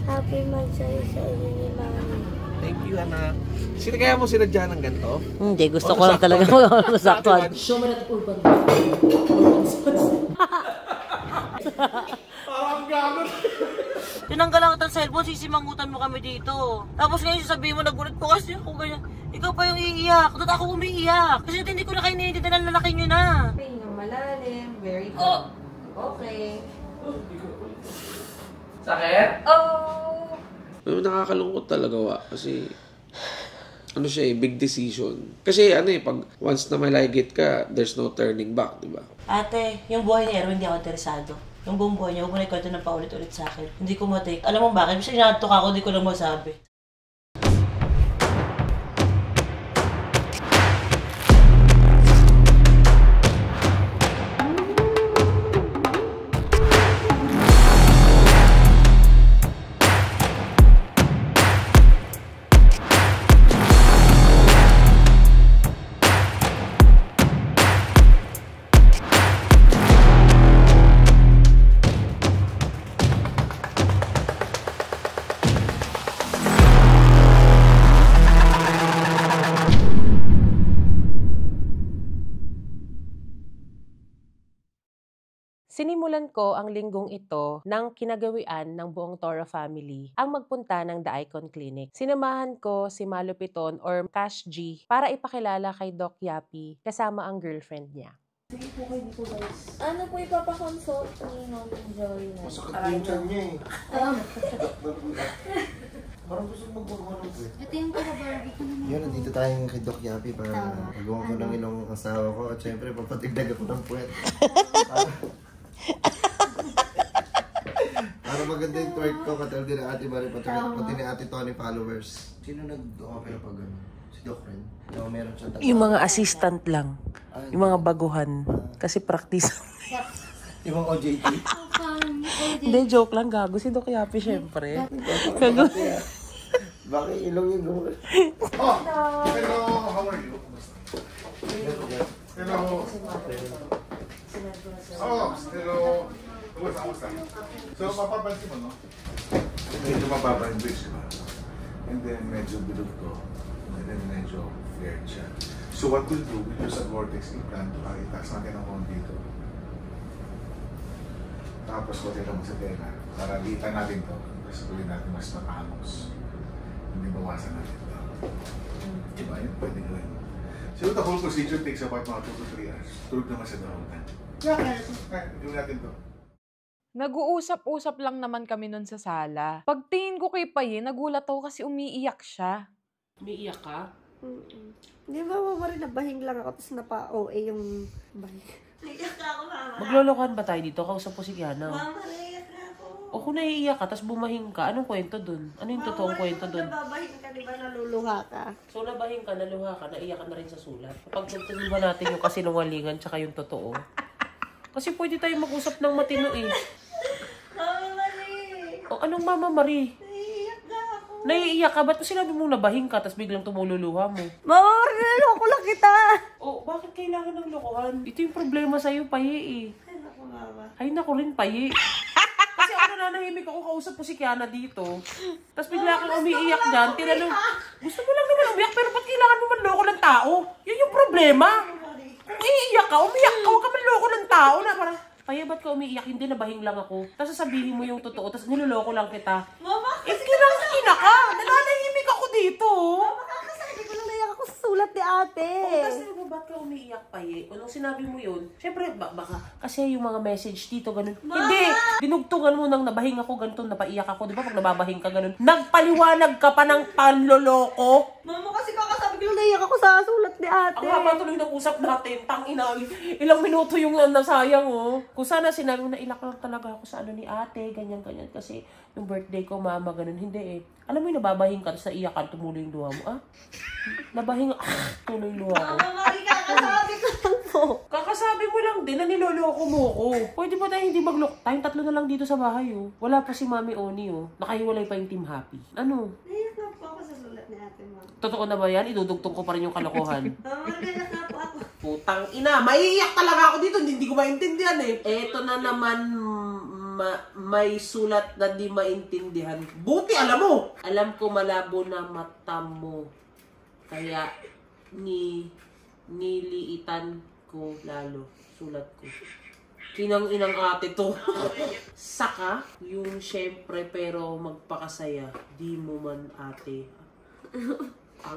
Happy mag-sa'yo sa inyo ni Mami. Thank you, anak. Sino kaya mo sinadya ng ganito? Hindi, gusto ko lang talaga masaktan. Show mo na urban. Parang gagot. Tinanggal lang itong cellphone, sisimangutan mo kami dito. Tapos ngayon sasabihin mo, nagulat po kasi ako ganyan. Ikaw pa yung iiyak. Doon ako umiiyak. Kasi hindi ko na kayo naiintindihan ng lalaki nyo na. Yung malalim, very good. Okay. Sakit? Oh! Nakakalungkot talaga kasi ano siya big decision. Kasi pag once na malagit ka, there's no turning back, di ba? Ate, yung buhay ni Erwin, hindi ako interesado. Yung buong buhay niya, huwag mo na ikwento ng paulit-ulit sa akin. Hindi ko matake. Alam mo bakit? Kasi inaantok ako, hindi ko lang masabi. Sinimulan ko ang linggong ito ng kinagawian ng buong Toro family ang magpunta ng The Icon Clinic. Sinamahan ko si Malupiton or Cash G para ipakilala kay Doc Yapi kasama ang girlfriend niya. Sige po kayo dito guys. Ano po ipapakonsult ni Mami Joy na? Masakit yung tiyan niya eh. Parang gusto magmagmano ko eh. Ito yung Barbie ko naman. Yun, nandito tayong kay Doc Yapi para magawa ko ng ilong asawa ko. At syempre, papatigdag ako ng puwet. Para maganda yung twerk ko, katulad din na Ate Mari, pati ni Ate Tony followers. Sino nag-opera pag gano'n? Si Doc Ren? Meron siya Yung mga assistant lang. Yung mga baguhan. Kasi practice. yung mga OJT? Hindi, joke lang. Gago si Doc Yapi, syempre. Gago. Bakit ilong yung gumagano? Oh! Hello! How are you? Hello! Oh! Hello! Kumusta? So, mapapansin mo, no? Medyo mababa yung bridge, diba? And then, medyo bilog to. And then, medyo flared siya. So, what we'll do, we'll use a vortex implant para itaas natin ang konti dito. Tapos, konti lang sa tela. Para litan natin to. Tapos, gawin natin mas matangos. Hindi bawasan natin ito. Diba? Yun, pwede gawin. So, the whole procedure takes about mga 2 to 3 hours. Tulog naman sa dahonan. Kaya ito. Gawin natin to. Nag-uusap-usap lang naman kami nun sa sala. Pagtingin ko kay Paye, nagulat ako kasi umiiyak siya. Umiiyak ka? Di ba, Mama rin, nabahing lang ako, tapos napa-OA yung bahing. Naiyak na ako, Mama. Maglolokohan ba tayo dito? Kausap ko si Kiana. Mama, naiyak na ako. O kung naiiyak ka, tapos bumahing ka, anong kwento dun? Ano yung totoong kwento dun? Nababahing ka, di ba, naluluha ka? So nabahing ka, naluha ka, naiyak ka na rin sa sulat. Kapag nagtanong ba natin yung kasinungalingan tsaka yung totoo? Kasi pwede tayo mag-usap ng matino eh. Mama Marie! O anong Mama Marie? Naiiyak na ako. Naiiyak ka? Ba't sinabi mong nabahing ka tapos biglang tumululuha mo? Mama Marie, naloko lang kita! O bakit kailangan ng lokohan? Ito yung problema sa'yo, Paye eh. Ay, naku, Mama. Ay naku rin, Paye. Kasi ako nanahimik ako, kausap ko si Kiana dito. Tapos bigla kang umiiyak dyan. Tinanong, gusto mo lang naman umiyak pero ba't kailangan mo manloko ng tao? Yun yung problema. Kung iiyak ka, umiyak ka, huwag ka manloko ng tao na parang, Paye, ba't ka umiiyak? Hindi, nabahing lang ako. Tapos sasabihin mo yung totoo, tapos niloloko lang kita. Mama, Ina ka! Nananahimik ako dito. kakasabi ko lang naiyak ako sa sulat ni ate. Tapos sabi mo, ba't ka umiiyak, Paye? O nung sinabi mo yun, syempre, baka kasi yung mga message dito, ganun. Hindi! Dinugtungan mo nang nabahing ako, ganito, napaiyak ako. Di ba pag nababahing ka, ganun. Nagpaliwanag ka pa ng panloloko. Mama, kasi kakasabi ko lang naiyak ako sa sulat ni ate. Ang haba tuloy ng usap natin, tangina. Ilang minuto yung nasayang, oh. Kung sana sinabi mo na ilak lang talaga ako sa ano ni ate, ganyan-ganyan. Kasi yung birthday ko, Mama, ganun. Hindi eh. Alam mo yung nababahing ka, sa iyakan, tumuloy yung luha mo. Ah? Nabahing, tuloy yung luha ko. Mama, kakasabi ko lang po. Kakasabi mo lang din na niloloko mo ko. Pwede ba tayo hindi magloko? Tayong tatlo na lang dito sa bahay, oh. Wala pa si Mami Oni, oh. Nakahiwalay pa yung Team Happy. Ano? Naiyak na po ako sa sulat ni ate, Mama. Totoo na ba yan? Idudugtong ko pa rin yung kalokohan. Mama, naiyak na po ako. Putang ina, maiiyak talaga ako dito. Hindi ko maintindihan eh. Eto na naman, may sulat na di maintindihan. Buti alam mo! Alam ko malabo na mata mo. Kaya niliitan ko lalo. Sulat ko. Kinang-inang ate to. Saka, yung syempre pero magpakasaya. Di mo man ate. Ang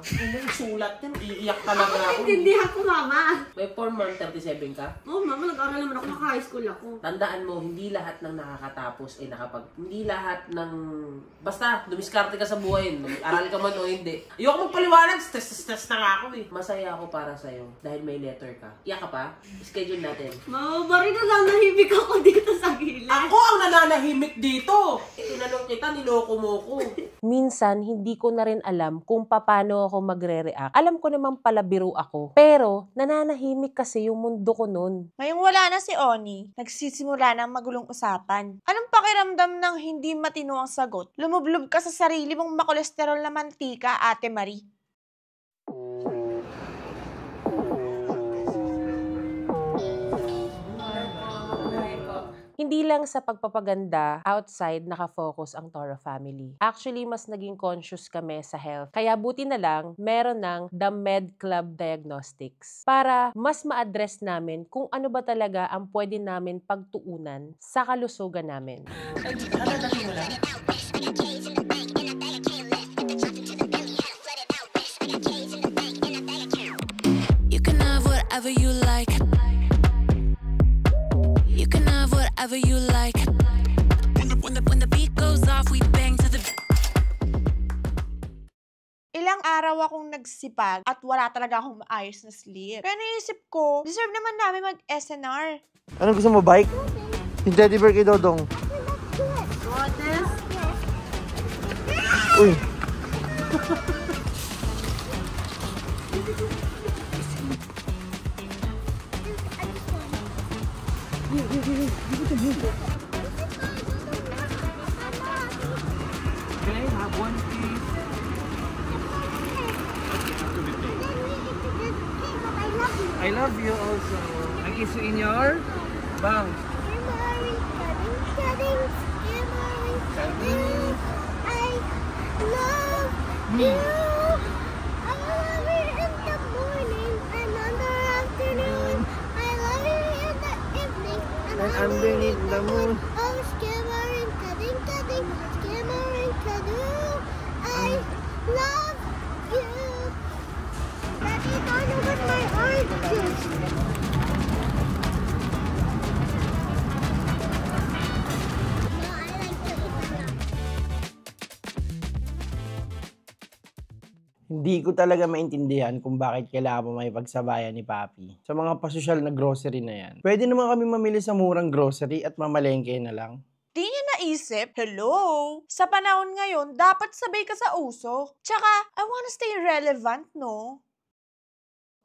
sulat yan, iiyak talaga ako. Intindihan ko, mama. May form 137 ka? Oo, mama, nag-aral naman ako, naka-high school ako. Tandaan mo, hindi lahat ng nakakatapos ay hindi lahat ng, basta, dumiskarte ka sa buhay, aral ka man o hindi. Ayoko magpaliwanag, stress na nga ako eh. Masaya ako para sa'yo, dahil may letter ka. Iyak ka pa? Schedule natin. Mama, bari nananahimik ako dito sa gilid. Ako ang nananahimik dito! Tinanong kita, niloko mo ko. Minsan, hindi ko na rin alam kung paano ako magre-react. Alam ko naman pala biro ako. Pero, nananahimik kasi yung mundo ko nun. Ngayong wala na si Oni, nagsisimula ng magulong usapan. Anong pakiramdam ng hindi matino ang sagot? Lumublob ka sa sarili mong makolesterol na mantika, Ate Marie. Hindi lang sa pagpapaganda, outside nakafocus ang Toro family. Actually, mas naging conscious kami sa health. Kaya buti na lang, meron ng The Med Club Diagnostics para mas ma-address namin kung ano ba talaga ang pwede namin pagtuunan sa kalusugan namin. You can have whatever you like. You can have whatever you like. When the beat goes off, we bang to the. Ilang araw akong nagsipag at wala talaga akong maayos na sleep. Kaya naisip ko, deserve naman namin mag-SNR. Anong gusto mo, bike? Yung teddy bear kay Dodong. Uy. I love you also. I kiss you in your mouth. And underneath the moon. I love you. Daddy, don't open my oranges. Hindi ko talaga maintindihan kung bakit kailangan pa may pagsabayan ni Papi sa mga pasosyal na grocery na yan. Pwede naman kami mamili sa murang grocery at mamalengke na lang. Di niya naisip, hello? Sa panahon ngayon, dapat sabay ka sa uso. Tsaka, I wanna stay relevant, no?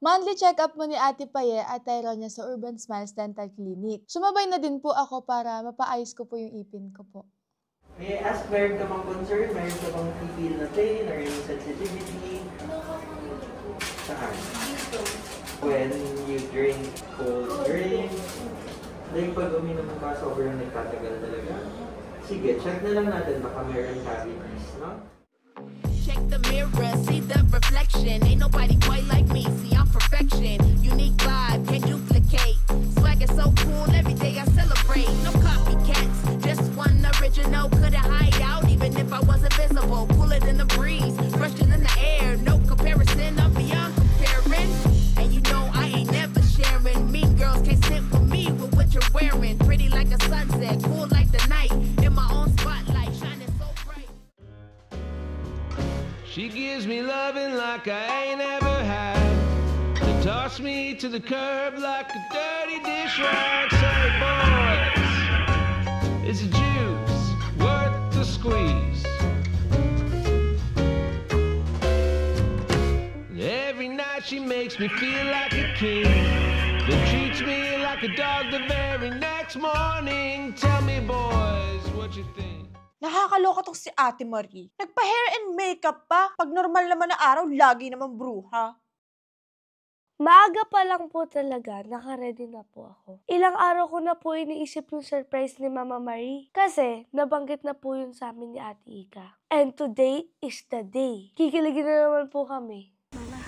Monthly check-up mo ni Ate Paye at Tyrone niya sa Urban Smiles Dental Clinic. Sumabay na din po ako para mapaayos ko po yung ipin ko po. May ask, meron ka bang concern? Meron ka bang feel na pain or any sensitivity? Saan? When you drink cold drinks, like pag uminom ka, sobrang nagtatagal talaga. Sige, check na lang natin baka meron cavities, no? Check the mirror, see the reflection. Ain't nobody quite like me, see I'm perfection. Unique vibe, can't duplicate. Swag is so cool, every day I celebrate. No copycats, just one original. Couldn't hide out even if I wasn't visible. Cooler than the breeze, fresher than the air. No comparison, I'm beyond comparing. And you know I ain't never sharing. Mean girls can't sit with me with what you're wearing. Pretty like a sunset, cool like the night. In my own spotlight, shining so bright. She gives me loving like I ain't ever had. They toss me to the curb like a dirty dish rag. Say, boys, it's a juice worth the squeeze. Every night she makes me feel like a king, then treats me like a dog the very next morning. Tell me, boys, what you think? Nakakaloka tong si Ate Marie. Nagpa-hair and makeup pa. Pag normal naman na araw, lagi naman bruha. Maaga pa lang po talaga, naka-ready na po ako. Ilang araw ko na po iniisip yung surprise ni Mama Marie. Kasi, nabanggit na po yun sa amin ni Ate Ika. And today is the day. Kikiligin na naman po kami. Mama.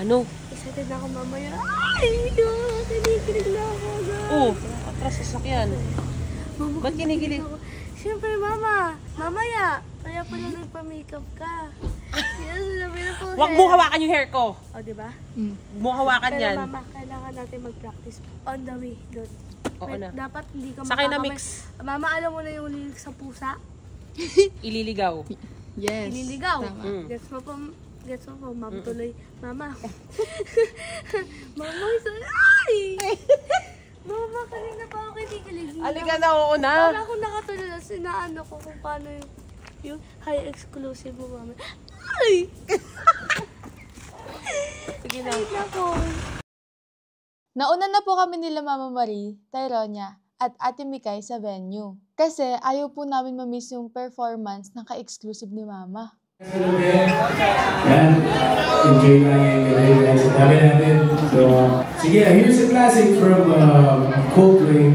Ano? Isa din ako mamaya. Ay, kinikilig na ako. Oo, atras sa sakyan. Mama, Ba't kinikilig? Siyempre, Mama. Mamaya. Kaya pala nagpa-makeup ka. Yes, sabi na po. Huwag mo hawakan yung hair ko. O, diba? Huwag mo hawakan Pero yan. Mama, kailangan natin mag-practice on the way doon. Oo na. Dapat hindi ka Sakay na makakamay. mix. Mama, alam mo na yung lilig sa pusa? Ililigaw. Yes. Ililigaw. Mm. Gets mo po, Mama tuloy. Mama. Mama, ay! Mama, kanina pa ako kinikilig. Halika na, oo na. Para ako nakatulala, sinaano ko kung paano yung high exclusive mo, Mama. Ay! Sige na. Ay, nako. Nauna na po kami nila Mama Marie, Tyronia, at Ate Mikay sa venue. Kasi ayaw po namin mamiss yung performance ng ka-exclusive ni Mama. Yan, enjoy lang yung galing sa dami natin. So, sige, here's a classic from Coldplay.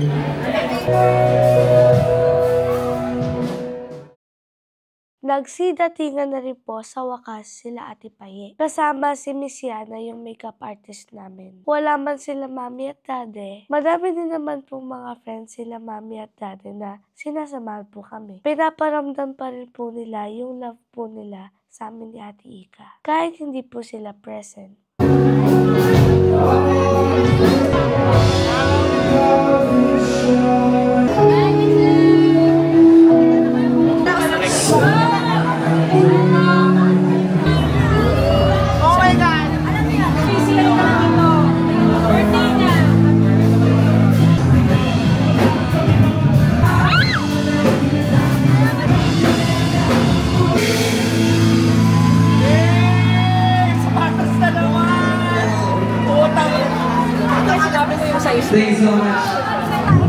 Nagsidatingan na rin po sa wakas sila Ate Paye. Kasama si Miss Yana, yung makeup artist namin. Wala man sila Mami at Daddy. Madami din naman pong mga friends sila Mami at Daddy na sinasamahan po kami. Pinaparamdam pa rin po nila yung love po nila sa amin ni Ate Ika. Kahit hindi po sila present. Oh my God! Sisiyan ka lang ito. Birthday niya. Sapatos na naman! Utang! Ito yung sinabi ko yung size. Thank you so much.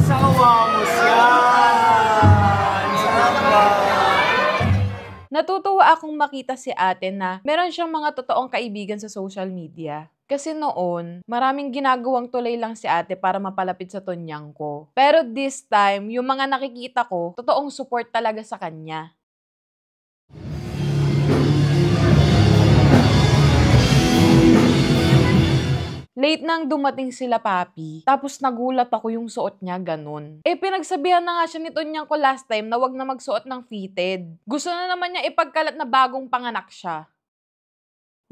Sawa mo siya! Natutuwa akong makita si ate na meron siyang mga totoong kaibigan sa social media. Kasi noon, maraming ginagawang tulay lang si ate para mapalapit sa tunyang ko. Pero this time, yung mga nakikita ko, totoong support talaga sa kanya. Late nang dumating sila papi, tapos nagulat ako yung suot niya ganun. Pinagsabihan na nga siya ni Tonyang ko last time na wag na magsuot ng fitted. Gusto na naman niya ipagkalat na bagong panganak siya.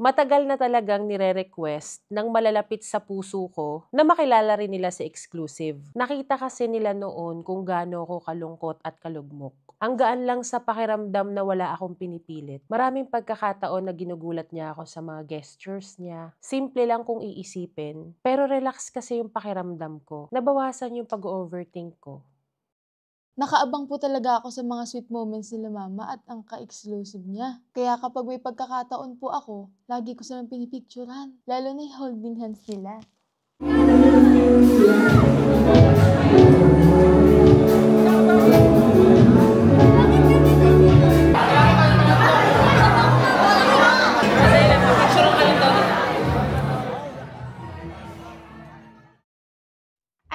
Matagal na talagang nire-request ng malalapit sa puso ko na makilala rin nila si Exclusive. Nakita kasi nila noon kung gaano ako kalungkot at kalugmok. Ang gaan lang sa pakiramdam na wala akong pinipilit. Maraming pagkakataon na ginugulat niya ako sa mga gestures niya. Simple lang kung iisipin, pero relax kasi yung pakiramdam ko. Nabawasan yung pag-overthink ko. Nakaabang po talaga ako sa mga sweet moments nila Mama at ang ka-exclusive niya. Kaya kapag may pagkakataon po ako, lagi ko silang pinipicturan. Lalo na yung holding hands nila.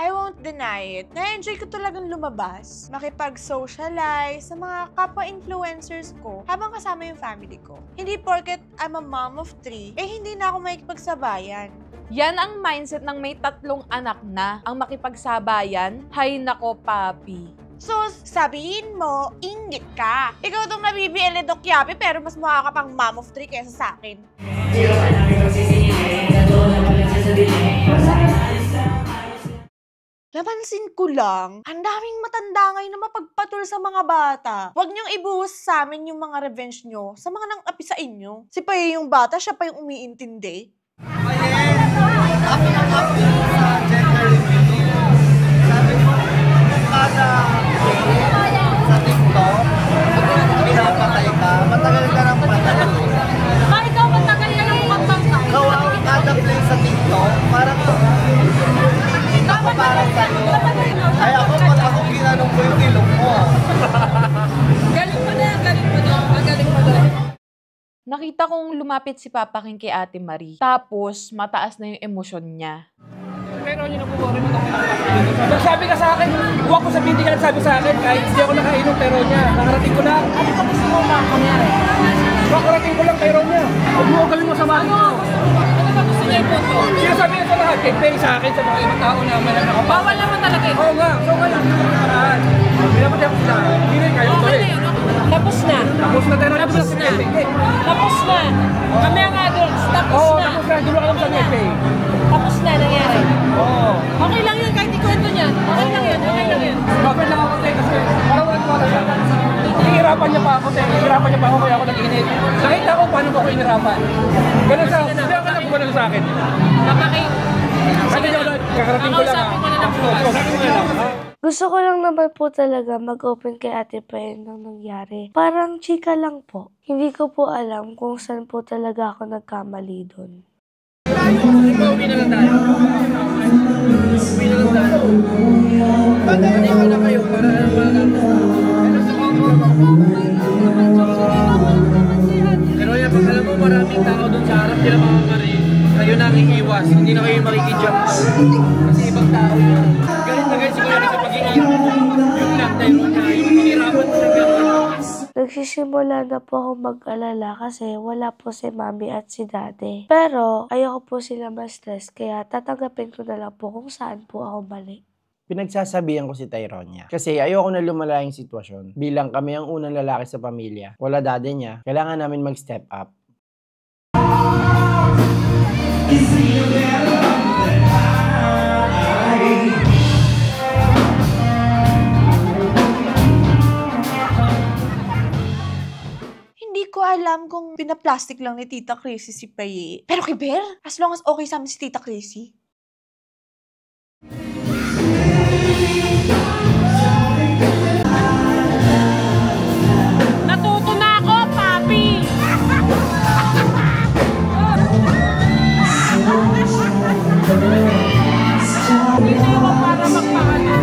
I won't deny it. Na-enjoy ko talagang lumabas, makipag-socialize sa mga kapwa-influencers ko habang kasama yung family ko. Hindi porket I'm a mom of 3, hindi na ako makikipagsabayan. Yan ang mindset ng may 3 anak na. Ang makipagsabayan, hay nako papi. So, sabihin mo, ingit ka. Ikaw tong nabibiel ni Doc Yapi pero mas mukha ka pang mom of 3 kaysa sa akin. Napansin ko lang, ang daming matanda ngayon na mapagpatul sa mga bata. Huwag niyong ibuhos sa amin yung mga revenge nyo sa mga nang-api sa inyo. Si Paye yung bata, siya pa yung umiintindi. Sa TikTok, pinapatay ka, matagal ka ng patay. Ikaw matagal ka ng magpapay. Kawawa kada play sa TikTok, parang hindi ko para sa'yo. Ay ako, pag ako ginanong ko yung ilong mo. Galing mo na, galing mo na, magaling mo na. nakita kong lumapit si Papa King kay Ate Marie. Tapos, mataas na yung emosyon niya. Pero yun ang buwari mo nagsabi ka sa akin, huwag ko sabihin, hindi ka nagsabi sa akin, kahit hindi ako nakainom pero niya, nakarating ko lang. Ano pa gusto mo ba kunyari? Nakarating ko lang pero niya. Huwag mo gawin mo sa mga ito. Ano ba gusto niya yung punto? Sinasabi niya sa lahat, kay Pay sa akin, sa mga ibang tao na may nakapag. Bawal naman talaga eh. Oo nga, so ngayon, hindi mo nakaraan. Pinapatay ako sila, hindi rin kayo to eh. Tapos na. Tapos na tayo, tapos na. Tapos na. Kami ang adults, tapos na. Oo, tapos na, dulo ka lang sa Pay. Tapos na, nangyari. Oo. Okay lang yun, kahit ikwento niya. Okay lang yun, okay lang yun. Bakit lang ako tayo kasi parang wala siya. Hihirapan niya pa ako tayo. Hihirapan niya pa ako kaya ako nag-init. Nakita ko paano ako hinirapan. Ganun sa, hindi ako nagpapagano sa akin. Papaking. Kasi niya ako kakarating ko lang ha. Gusto ko lang naman po talaga mag-open kay Ate Pay nang nangyari. Parang chika lang po. Hindi ko po alam kung saan po talaga ako nagkamali doon. Uwi na lang tayo. Uwi na lang tayo. Pagkakaliwa na kayo para pero yan, pag alam mo maraming tao doon sa harap nila mga kari, kayo na iiwas, hindi na kayo makikijump kasi ibang tao yun. Ganun na guys, siguro sa pag-iiyak. Yung lang tayo na, yung hinirapan mo ng gano'n. Nagsisimula na po ako mag-alala kasi wala po si Mami at si Daddy. Pero ayoko po sila ma-stress kaya tatanggapin ko na lang po kung saan po ako mali. Pinagsasabihan ko si Tyronia. Kasi ayoko na lumala yung sitwasyon. Bilang kami ang unang lalaki sa pamilya, wala daddy niya, kailangan namin mag-step up. Hindi ko alam kung pinaplastic lang ni Tita Chrissy si Paye. Pero kay Bear, as long as okay sa amin si Tita Chrissy. Natuto na ako, papi! Hindi mo para magpakalit.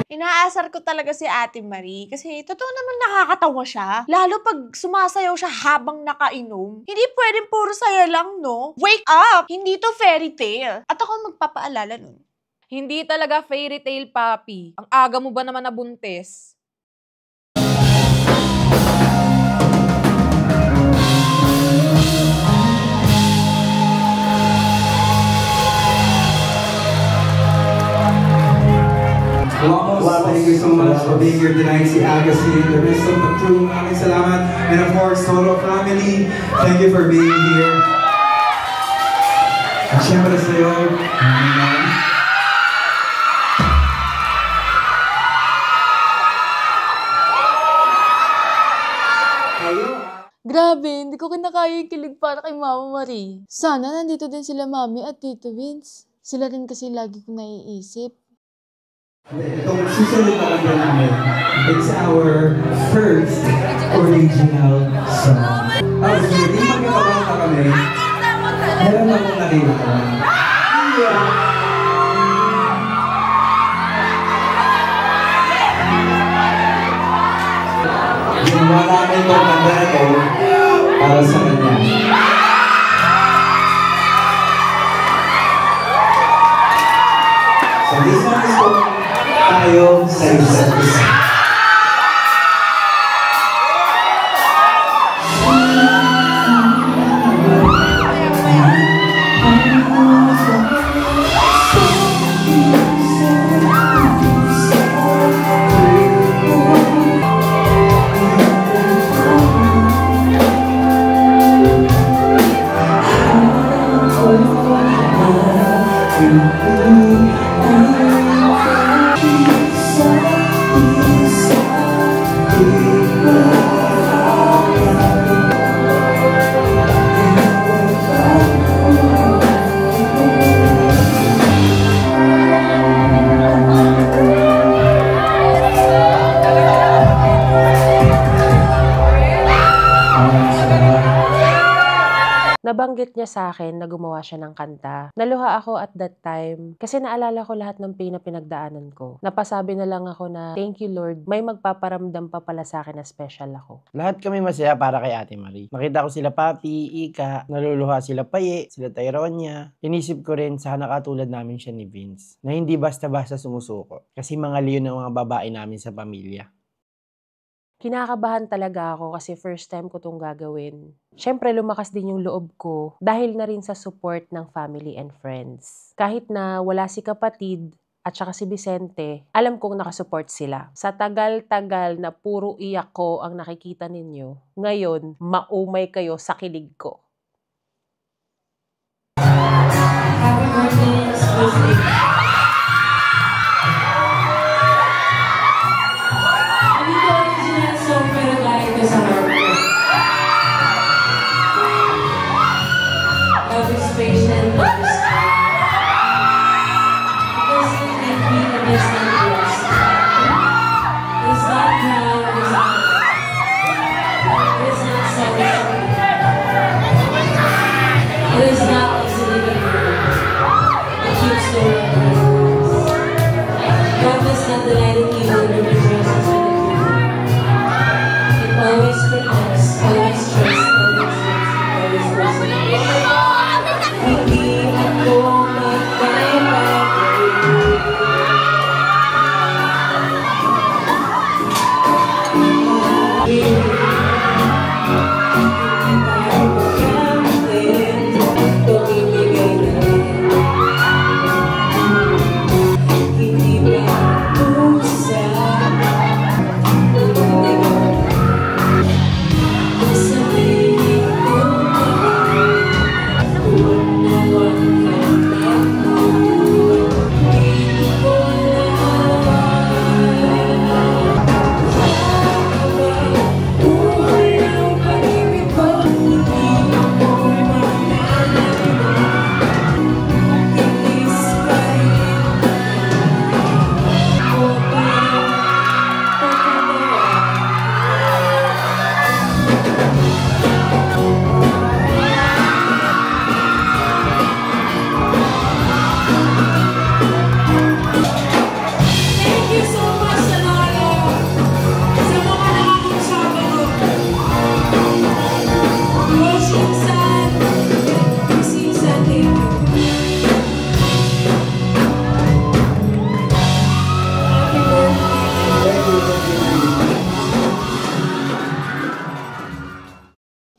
Inaasar ko talaga si Ate Marie kasi totoo naman nakakatawa siya. Lalo pag sumasayaw siya habang nakainom. Hindi pwedeng puro saya lang, no? Wake up! Hindi to fairy tale. At ako magpapaalala nun. Hindi talaga fairy tale, Papi. Ang aga mo ba naman nabuntis? Well, thank you so much for being here tonight. Si Agassi, the rest of the crew, maraming salamat. And of course, Toro family, thank you for being here. At syempre sa'yo, Grabe, hindi ko kinakaya yung kilig para kay Mama Marie. Sana nandito din sila Mami at Tito Vince. Sila rin kasi lagi kong naiisip. itong susunod na kanta namin, it's our first original song. So, hindi magkakabata kami, meron akong nakita. Ginawa namin itong kanta na ito para sa kanya. So this one is called Tayo sa Isa't Isa. nabanggit niya sa akin na gumawa siya ng kanta. Naluha ako at that time kasi naalala ko lahat ng pain na pinagdaanan ko. Napasabi na lang ako na, thank you Lord, may magpaparamdam pa pala sa akin na special ako. Lahat kami masaya para kay Ate Marie. Nakita ko sila Papi, Ika, naluluha sila Paye, sila Tyronia. Inisip ko rin sana katulad namin siya ni Vince, na hindi basta-basta sumusuko. Kasi mga leon ng mga babae namin sa pamilya. Kinakabahan talaga ako kasi first time ko itong gagawin. Siyempre, lumakas din yung loob ko dahil na rin sa support ng family and friends. Kahit na wala si kapatid at saka si Vicente, alam kong nakasupport sila. Sa tagal-tagal na puro iyak ko ang nakikita ninyo, ngayon, maumay kayo sa kilig ko. Love is patient, love is kind. It doesn't make me the best and the worst. It's not proud, it's not selfish. It is not easily given. It keeps the world going. Love is not delighting you and rejoices with the It always protects, always trusts, always waits, always perseveres. Hindi ako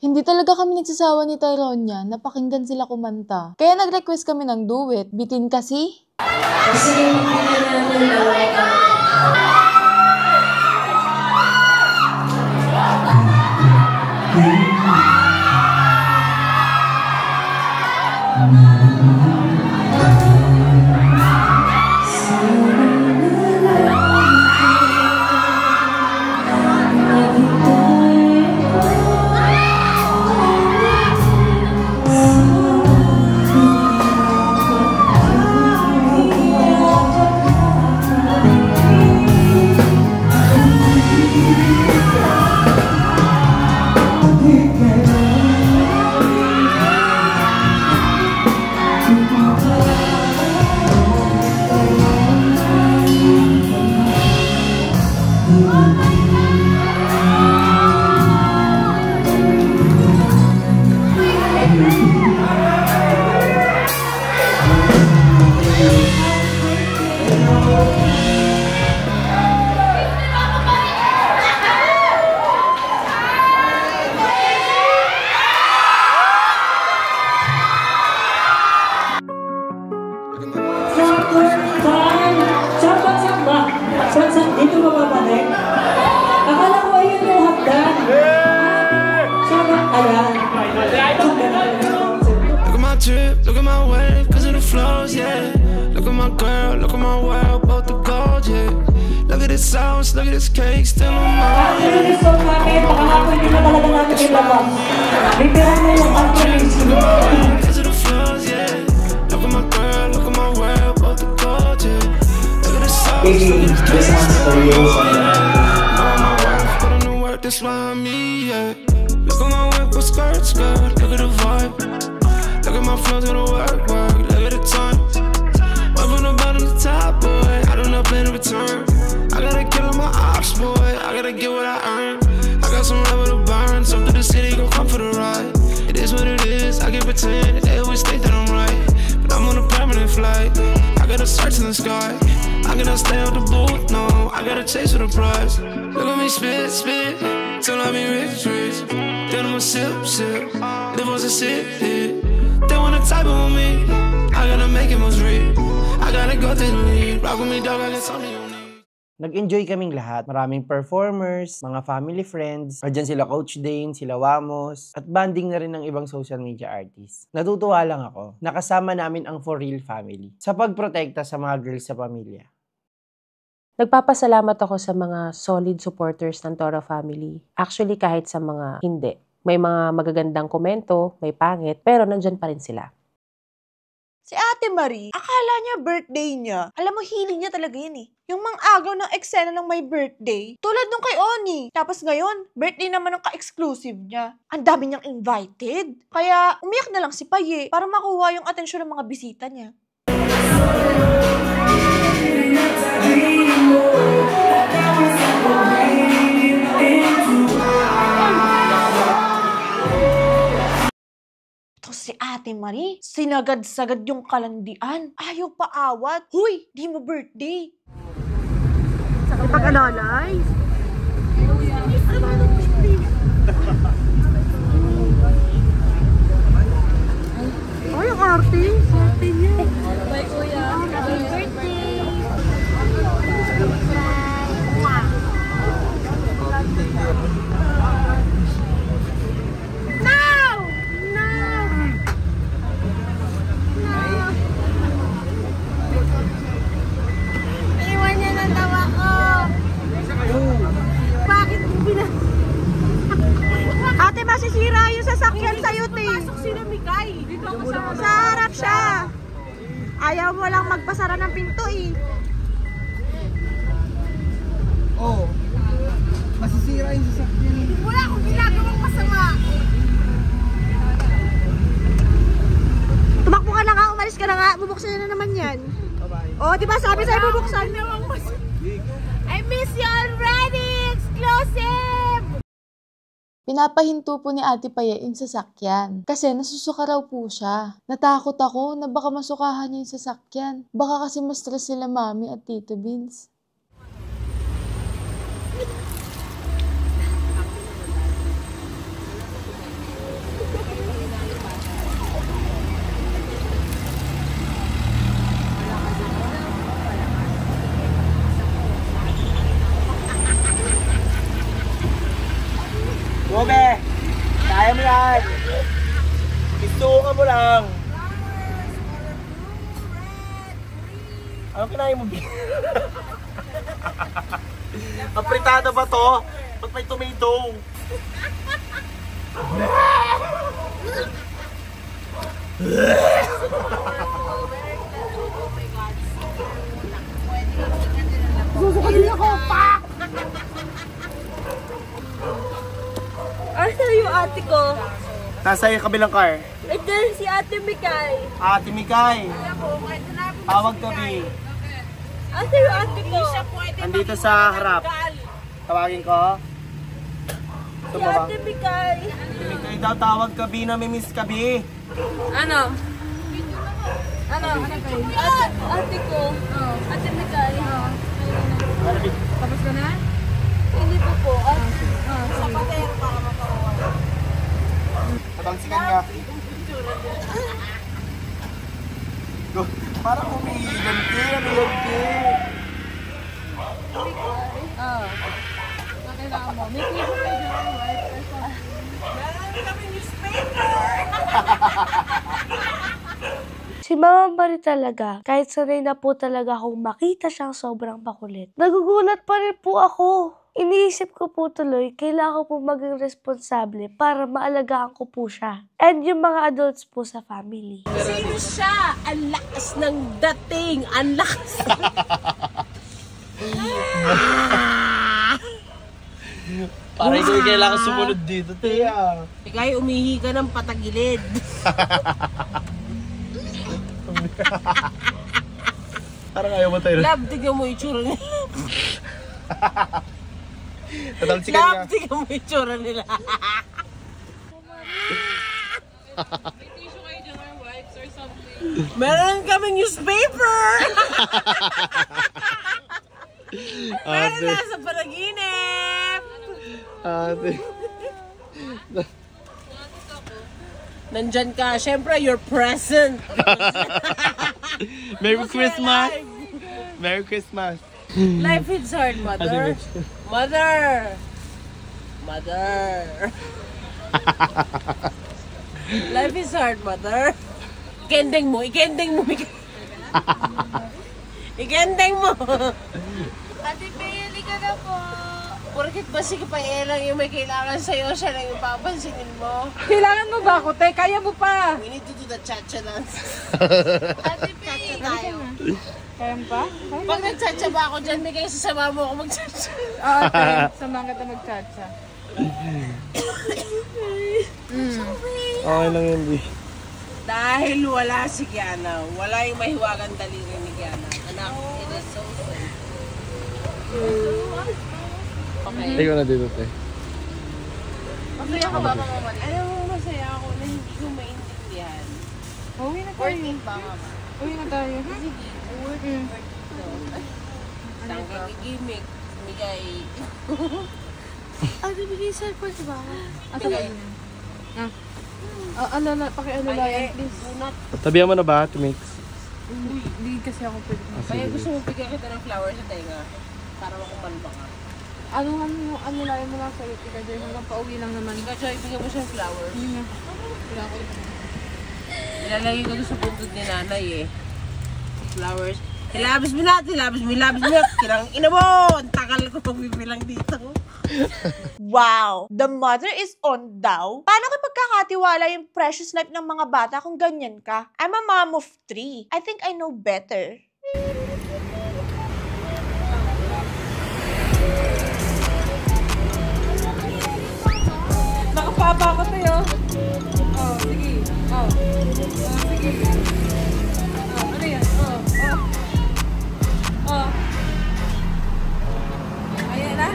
Hindi talaga kami nagsasawa ni Tyronia na pakinggan sila kumanta. Kaya nag-request kami ng duet. Bitin kasi. Sige, magpapalala natin Dito mababalik? Akala ko ayun yung hagdan. Ayan. Look at my drip, look at my wave, cause of the flows, yeah. Look at my girl, look at my world, both the gold, yeah. Look at this sauce, look at this cake, still on my Ano gusto namin, makakapon din na talaga namin ilabas. Bibira mo yung alcoholism. cause of the flows, yeah. Look at my girl, look at my world, both the gold, yeah. Look at this sauce, Baby, this one's for you. Put in the work, that's why I'm me, yeah. Look at my whip, skirt, look at the vibe. my flow's gonna work. Look at the time. Went from the bottom to the top, boy. I don't know plan to return. I gotta kill all my ops, boy. I gotta get what I earn. I got some level to burn. Some through the city, gon' come for the ride. It is what it is. I can pretend they always think that I'm right, but I'm on a permanent flight. I gotta search in the sky. I cannot stay out the booth, no. I gotta chase for the prize. Look at me spit, spit, till I be rich, rich. Then I'ma sip, sip, live on the city. They wanna type on me, I gotta make it most real. I gotta go through the lead. Rock with me, dog, I got something on me. Nag-enjoy kaming lahat. Maraming performers, mga family friends. Diyan sila Coach Dane, sila Wamos, at banding na rin ng ibang social media artists. Natutuwa lang ako. Nakasama namin ang For Real family sa pagprotekta sa mga girls sa pamilya. Nagpapasalamat ako sa mga solid supporters ng Toro family. Actually, kahit sa mga hindi. May mga magagandang komento, may pangit, pero nandyan pa rin sila. Si Ate Marie, akala niya birthday niya. Alam mo, hiling niya talaga yun eh. Yung mga agaw ng eksena ng my birthday, tulad nung kay Oni. Tapos ngayon, birthday naman ng ka-exclusive niya. Ang dami niyang invited. Kaya umiyak na lang si Paye para makuha yung atensyon ng mga bisita niya. Si Ate Marie, sinagad-sagad yung kalandian. Ayaw pa awat. Huy, di mo birthday. Ipag-analyze? Ay, ang arte. Arte niya. Bye, kuya. Happy birthday. Ate, masisira yung sasakyan sa'yo, te. Pasok sila, Mikay. Dito ako sa harap siya. Ayaw mo lang magpasara ng pinto, eh. Oh. Masisira yung sasakyan. Wala akong ginagawang masama. Tumakbo ka na nga, umalis ka na nga. Bubuksan na naman yan. Oh, di ba sabi sa'yo bubuksan? I miss you already! Exclusive! Pinapahinto po ni Ate Paye yung sasakyan kasi nasusuka raw po siya. Natakot ako na baka masukahan niya yung sasakyan. Baka kasi ma-stress sila Mami at Tito Vince. Gobe! Kaya mo yan! Isuka mo lang! Ano kinain mo? Apritada ba to? Ba't may tomato? Susuka din ako! Pak! Asa yung ate ko? Nasa yung kabilang car. Ito si Ate Mikay. Ate Mikay. Tawag kami. Asa yung ate ko? Andito sa harap. Tawagin ko. Si Ate Mikay. Mikay daw tawag kabi na may miss kabi. Ano? Ano? Ate ko. Ate Mikay. Tapos ka na? Hindi po. Sa pader para makawa. Tabangsikan nga. Parang umiilan ka. Ano yan ka? Kailangan mo. May tissue kayo dyan. Meron kami newspaper. Si Mama Marie talaga, kahit sanay na po talaga akong makita siyang sobrang makulit. Nagugulat pa rin po ako. Iniisip ko po tuloy, kailangan ko po maging responsable para maalagaan ko po siya. And yung mga adults po sa family. Sino siya? Ang lakas ng dating! Ang lakas! Parang ikaw kailangan sumunod dito, Tia. Ikay, umihi ka ng patagilid. Parang ayaw mo tayo. Love, tignan mo yung tsura nila. Tatalsikan niya. Love, tignan mo yung tsura nila. Meron kaming newspaper! Meron nasa panaginip! Ate. Nandyan ka. Siyempre, you're present. Merry Christmas! Merry Christmas! Life is hard, mother. Mother! Mother! Life is hard, mother. Ikending mo, ikending mo. Ikending mo. Ate Bailey ka na po. Porkit ba si Kapae lang yung may kailangan sa'yo, siya lang yung papansinin mo? Kailangan mo ba ako, te? Kaya mo pa. We need to do the cha-cha dance. Ate Bailey. Tayo. Kaya mo pa? Pag nag-cha-cha ba ako dyan, may kayo sasama mo ako mag-cha-cha. Oo, te. Samahan kita mag-cha-cha. Okay lang yun, Di. Dahil wala si Kiana, wala yung mahiwagang daliri ni Kiana. Anak, it is so sweet. Okay. Ikaw na dito, te. Masaya ka ba, Mama Marie? Alam mo, masaya ako na hindi ko maintindihan. Uwi na tayo. Worth it ba, Mama? Uwi na tayo. Sige, worth it. Saan ka gigimik? Bigay. Ate, bigay cellphone si Mama. Bigay. Pakialalayan, please. Tabihan mo na ba, Timix? Hindi kasi ako pwede. Kaya gusto mo bigyan kita ng flower sa tenga para makumalba ka. Ano lang mo lang sa'yo, Tika Joy, hanggang pauwi lang naman. Tika Joy, bigyan mo siya ng flowers. Hindi nga. Wala ko. Nilalagay ko sa buntod ni nanay eh. Flowers. Hilabis mo na, hilabis mo. Kirang ina mo! Ang takal ko pagbibilang dito. Wow! The mother is on daw? Paano ka pagkakatiwala yung precious life ng mga bata kung ganyan ka? I'm a mom of 3. I think I know better. Nakapapa ko tayo. Oh, sige. Oh. Sige. Ano yan? Ayan na.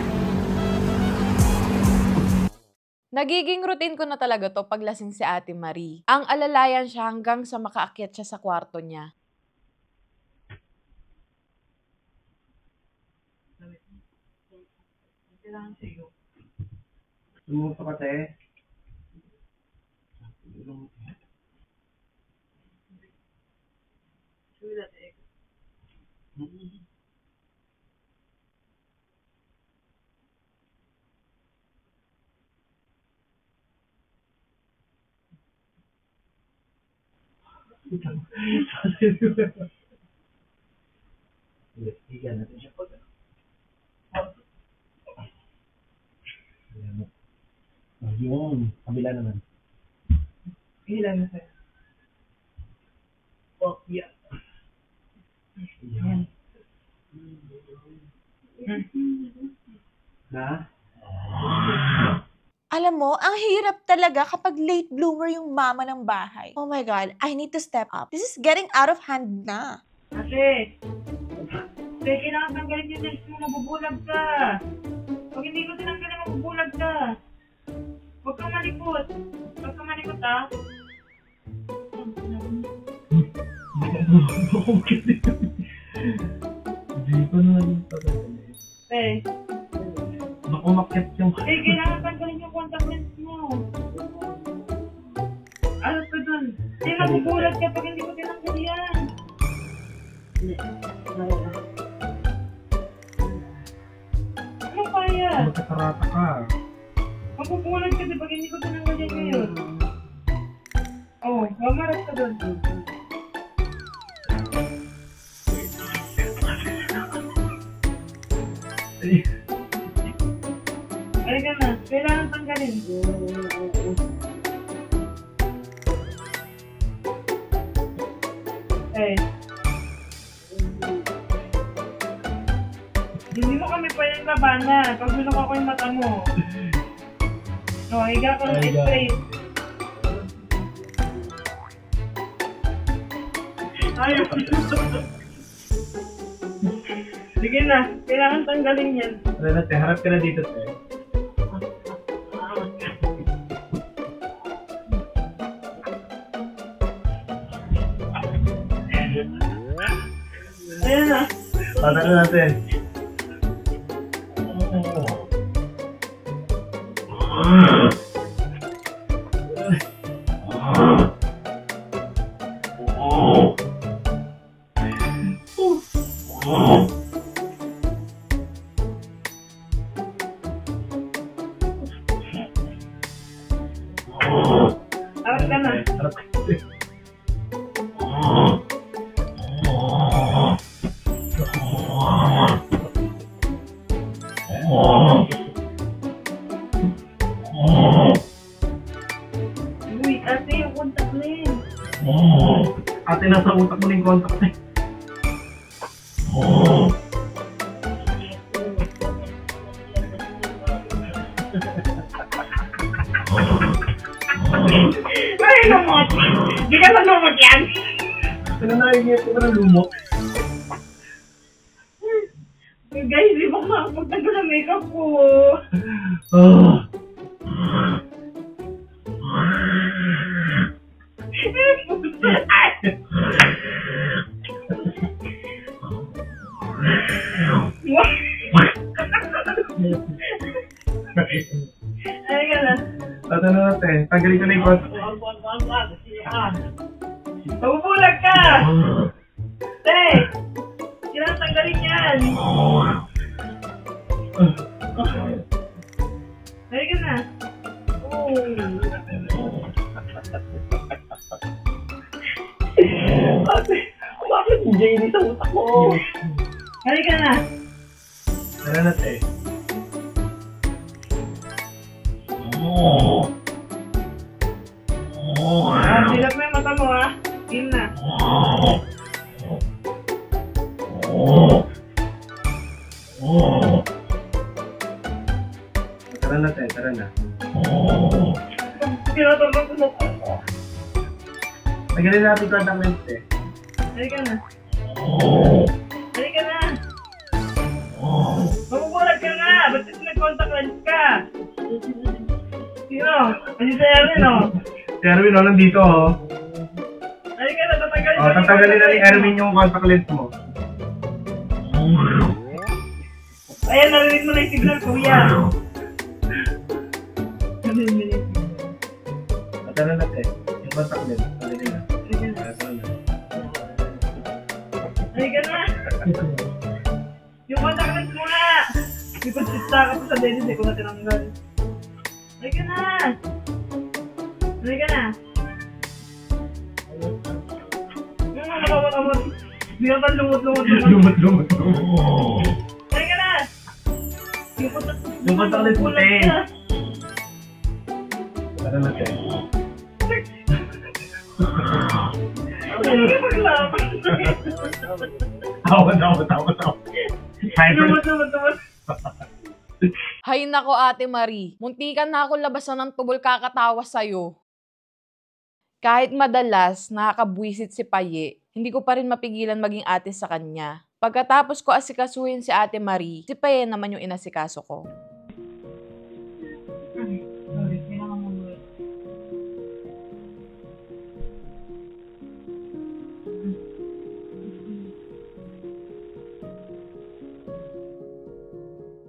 Nagiging routine ko na talaga to paglasing si Ate Marie. Ang alalayan siya hanggang sa makaakyat siya sa kwarto niya. Kailangan sa'yo. Lumuto ka, te. Sulat, eh. Higa natin siya pag Yun, kabila naman. Ilan na sa'yo? Oh, yeah. Yan. Na? Alam mo, ang hirap talaga kapag late bloomer yung mama ng bahay. Oh my God, I need to step up. This is getting out of hand na. Ate, kailangan tanggalin yung nails mo, mabubulag ka. Pag hindi ko tinanggalin, mabubulag ka. Huwag kang malikot. Huwag kang malikot, ha? Hindi ko naman pagkakalin. Baka umakyat yung... Kailangan tanggalin yung contact lens mo. Ano ka dun? Mabubulag ka pag hindi ko tinanggal yan. Ano kaya? Magkakarata ka. Mabubulag ka pag hindi ko tinanggal yan ngayon. Oh, mamaras ka dun. Halika na, kailangan tanggalin. Hindi mo kami pwedeng labanan pag binok ako yung mata mo. No, higa ka ng straight. Ayaw. Sige na, kailangan tanggalin yan. Ano na, te? Harap ka na dito, te. Ayan na. Patalo natin. Harap ka na. Uy, ate, yung contact lens. Ate, nasa utak mo na yung contact lens. Ay, lumot! Di ka malumot yan! Ano nakikita ko na lumot? Guys, di ba makapagtagal ng makeup ko? Ay, ka na. Tatalo natin. Tanggalin ko na yung contact. Mabubulag ka! Te! Kailangan tanggalin yan! Ay, ka na. Bakit hindi sa utak mo? Ay, ka na. Ano na, te? Silap mo yung mata mo, ha? Game na. Tara na, te. Tara na. Tinatambang ko mo. Tanggalin natin yung contact lens, te. Ay, ka na. Ay, ka na. Mabubulag ka na! Ba't kasi nag-contact lens ka? Sino? Kasi si Erwin, oh. Si Erwin, oh, nandito, oh. Ay, ka na, tatanggalin Oh, tatanggalin na ni Erwin yung contact lens mo. Ayan, narinig mo na yung signal, kuya. Narinig mo na yung signal. Tara na, te. Yung contact lens. Tanggalin na. Ay, ka na. Yung contact lens mo nga. Ipagsista ka pa sa Dennis, eh, kung na tinanggal. Ay, ka na. Ay, ka na. Nakawala. Hindi ka pa lumot-lumot. Lumot. Ay, ka na. Yung contact lens mo, te. Tara na, te. Tawa. Hay nako, Ate Marie. Muntikan na ako labasan ng tubol kakatawa sa'yo. Kahit madalas nakakabwisit si Paye, hindi ko pa rin mapigilan maging ate sa kanya. Pagkatapos ko asikasuhin si Ate Marie, si Paye naman yung inasikaso ko.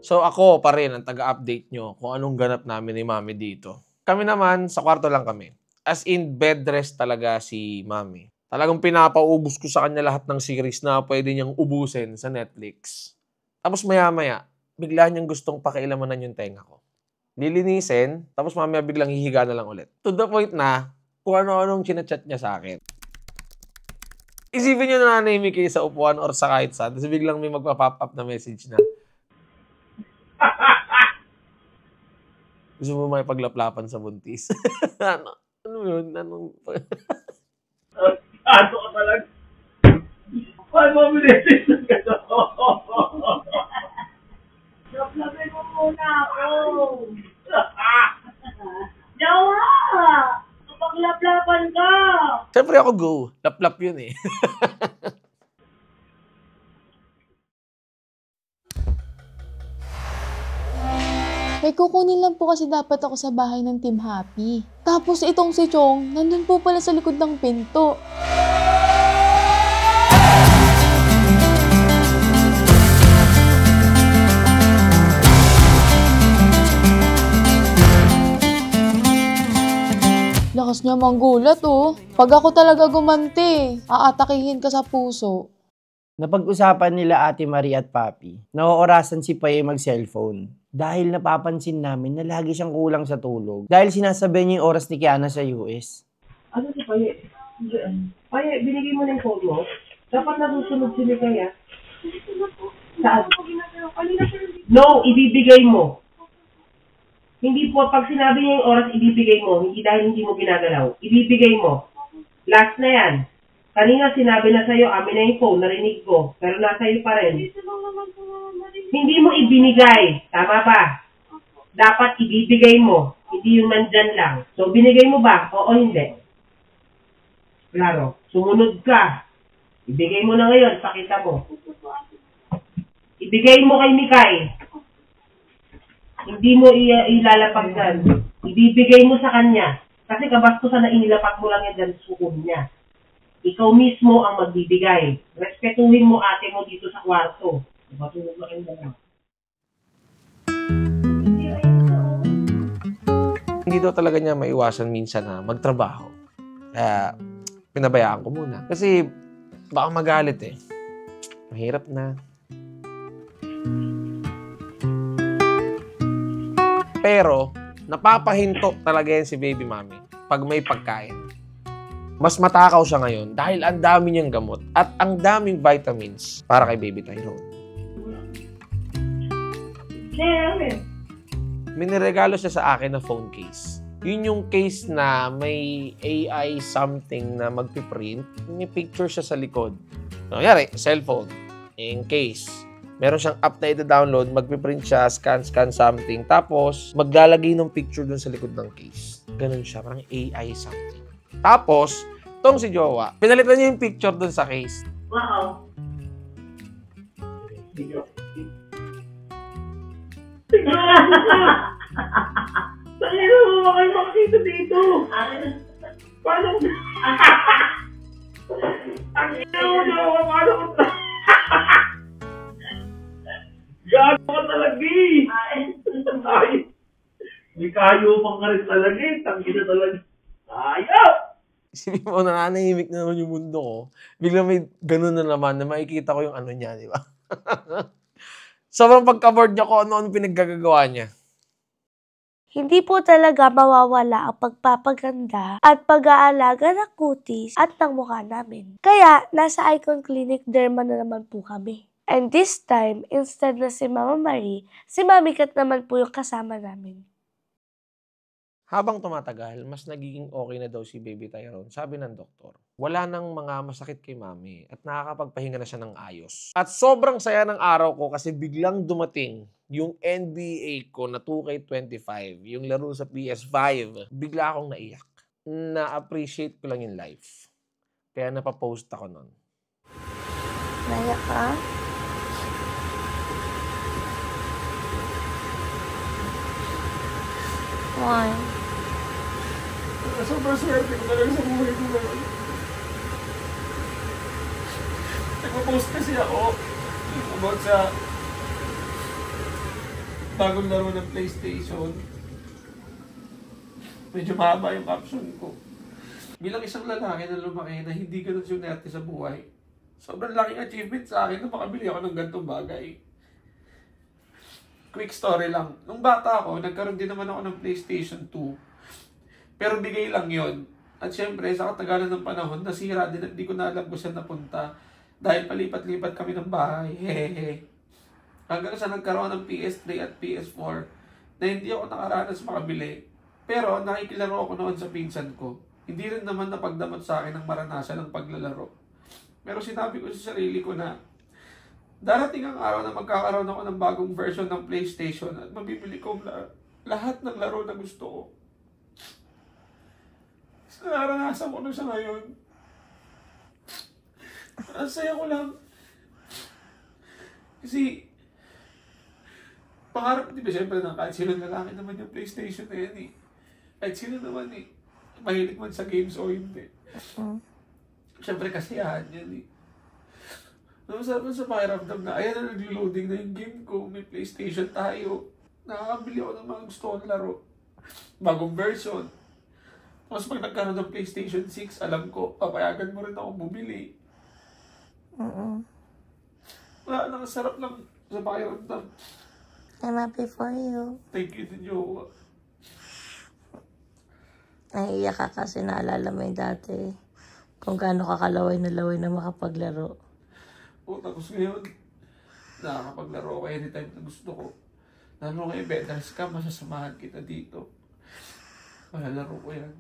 So ako pa rin ang taga-update nyo kung anong ganap namin ni Mami dito. Kami naman, sa kwarto lang kami. As in, bed rest talaga si Mami. Talagang pinapaubos ko sa kanya lahat ng series na pwede niyang ubusin sa Netflix. Tapos maya-maya, bigla niyang gustong pakialamanan yung tenga ko. Lilinisin, tapos mamaya biglang hihiga na lang ulit. To the point na, kung ano-anong chinachat niya sa akin. Isipin niyo na nanahimik kayo sa upuan or sa kahit saan, tapos biglang may magpa-pop up na message na, gusto mo may paglaplapan sa buntis? Ano yun? Ano ka talaga? Paano mo minisis na gano'n? Laplapin mo muna ako. Jawa! Kapag laplapan ka, Siyempre ako go. Lap-lap yun eh. May kukunin lang po kasi dapat ako sa bahay ng Team Happy. Tapos itong si Chong, nandun po pala sa likod ng pinto. Lakas niya manggulat oh. Pag ako talaga gumanti, aatakihin ka sa puso. Napag-usapan nila Ate Marie at Papi, naoorasan si Paye mag-cellphone. Dahil napapansin namin na lagi siyang kulang sa tulog. Dahil sinasabi niya yung oras ni Kiana sa US. Ano si Paye? Paye, binigay mo ng phone mo? Dapat nasusunod sila kaya? Saan? No, ibibigay mo. Hindi po, pag sinabi niya yung oras, ibibigay mo. Hindi dahil hindi mo ginagalaw. Ibibigay mo. Last na yan. Kanina sinabi na sa'yo, amin na yung phone, narinig ko. Pero nasa iyo pa rin. Hindi mo ibinigay. Tama ba? Dapat ibibigay mo. Hindi yung nandyan lang. So, binigay mo ba? Oo, hindi. Klaro. Sumunod ka. Ibigay mo na ngayon. Pakita mo. Ibigay mo kay Mikay. Hindi mo ilalapag dyan. Ibibigay mo sa kanya. Kasi kabastusan na inilapag mo lang yan dyan sa sukun niya. Ikaw mismo ang magbibigay. Respetuhin mo ate mo dito sa kwarto. Matulog na kayo na. Hindi daw talaga niya maiwasan minsan na magtrabaho. Kaya pinabayaan ko muna. Kasi baka magalit eh. Mahirap na. Pero napapahinto talaga yan si baby mommy pag may pagkain. Mas matakaw siya ngayon dahil ang dami niyang gamot at ang daming vitamins para kay baby Tyrone. May niregalo siya sa akin na phone case. Yun yung case na may AI something na magpiprint. May picture siya sa likod. Nangyari, cellphone. In case. Meron siyang app na ida-download, magpiprint siya, scan something. Tapos, maglalagay ng picture dun sa likod ng case. Ganun siya, parang AI something. Tapos, tong si Jowa, pinalitan niya yung picture dun sa case. Wow. Saan mo ba kayo makikita dito? Paano? Ang ina mo na ako, paano ko gaano ka talaga eh. Ay, may kayupang ka rin talaga eh. Tanggi na talaga. Ayaw! Isipin mo, nananahimik na naman yung mundo ko. Biglang may ganun na naman na makikita ko yung ano niya, di ba? Sobrang pagka-board niya ko ano-ano pinaggagawa niya. Hindi po talaga mawawala ang pagpapaganda at pag-aalaga ng kutis at ng mukha namin. Kaya, nasa Icon Clinic Derma na naman po kami. And this time, instead na si Mama Marie, si Mami Kat naman po yung kasama namin. Habang tumatagal, mas nagiging okay na daw si baby Tyrone. Sabi ng doktor, wala nang mga masakit kay mami at nakakapagpahinga na siya ng ayos. At sobrang saya ng araw ko kasi biglang dumating yung NBA ko na 2K25, yung laro sa PS5. Bigla akong naiyak. Na-appreciate ko lang yung life. Kaya napapost ako nun. Naiyak ka? Why? Sobrang swerte ko talaga sa buhay ko ngayon. Nagpo-post kasi ako about sa bagong laro ng PlayStation. Medyo mahaba yung caption ko. Bilang isang lalaki na lumaki na hindi ganun sunerte sa buhay, sobrang laking achievement sa akin na makabili ako ng ganitong bagay. Quick story lang. Nung bata ako, nagkaroon din naman ako ng PlayStation 2. Pero bigay lang yon. At syempre, sa katagalan ng panahon, nasira din at di ko na alam kung saan napunta. Dahil palipat-lipat kami ng bahay. Hehehe. Hanggang sa nagkaroon ng PS3 at PS4 na hindi ako nakaranas makabili. Pero nakikilaro ako noon sa pinsan ko. Hindi rin naman napagdamot sa akin ng maranasan ng paglalaro. Pero sinabi ko sa sarili ko na darating ang araw na magkakaroon ako ng bagong version ng PlayStation at mabibili ko lahat ng laro na gusto ko. naranasan ko na siya ngayon. Ang saya ko lang. Kasi, pangarap, di ba, siyempre na kahit sino lalaki naman yung PlayStation na yan eh. Kahit sino naman eh. Mahilig man sa games o hindi. Siyempre kasiyahan yan eh. Masarap sa pakiramdam na, ayan na nag-loading na yung game ko. May PlayStation tayo. Nakakabili ako ng mga gusto kong laro. Bagong version. Tapos pag nagkaroon ng PlayStation 6, alam ko, papayagan mo rin ako bumili. Wala, nakasarap lang sa pakiramdam. I'm happy for you. Thank you to Jowa. Naiiyak ka kasi naalala mo yung dati. Kung gaano kakalaway na makapaglaro. O, tapos ngayon, nakakapaglaro ako anytime na gusto ko. Lalo ngayon, bedrest ka, masasamahan kita dito. Malalaro ko yan.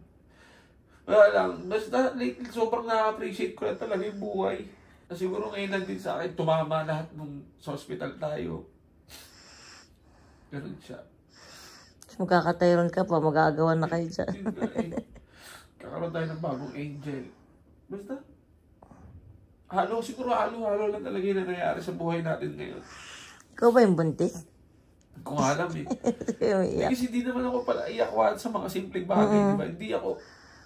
Wala lang, basta lately, sobrang na-appreciate ko na talaga yung buhay. Na siguro ngayon lang din sa akin, tumama lahat nung sa hospital tayo. Ganun siya. Magkakatayron ka pa, magagawa na kayo dyan. Kakaroon tayo ng bagong angel. Basta, siguro halo lang talaga yung nangyayari sa buhay natin ngayon. Ikaw ba yung buntis? Hindi ko alam eh. Kasi hindi naman ako pala iyak sa mga simpleng bagay, di ba? Hindi ako,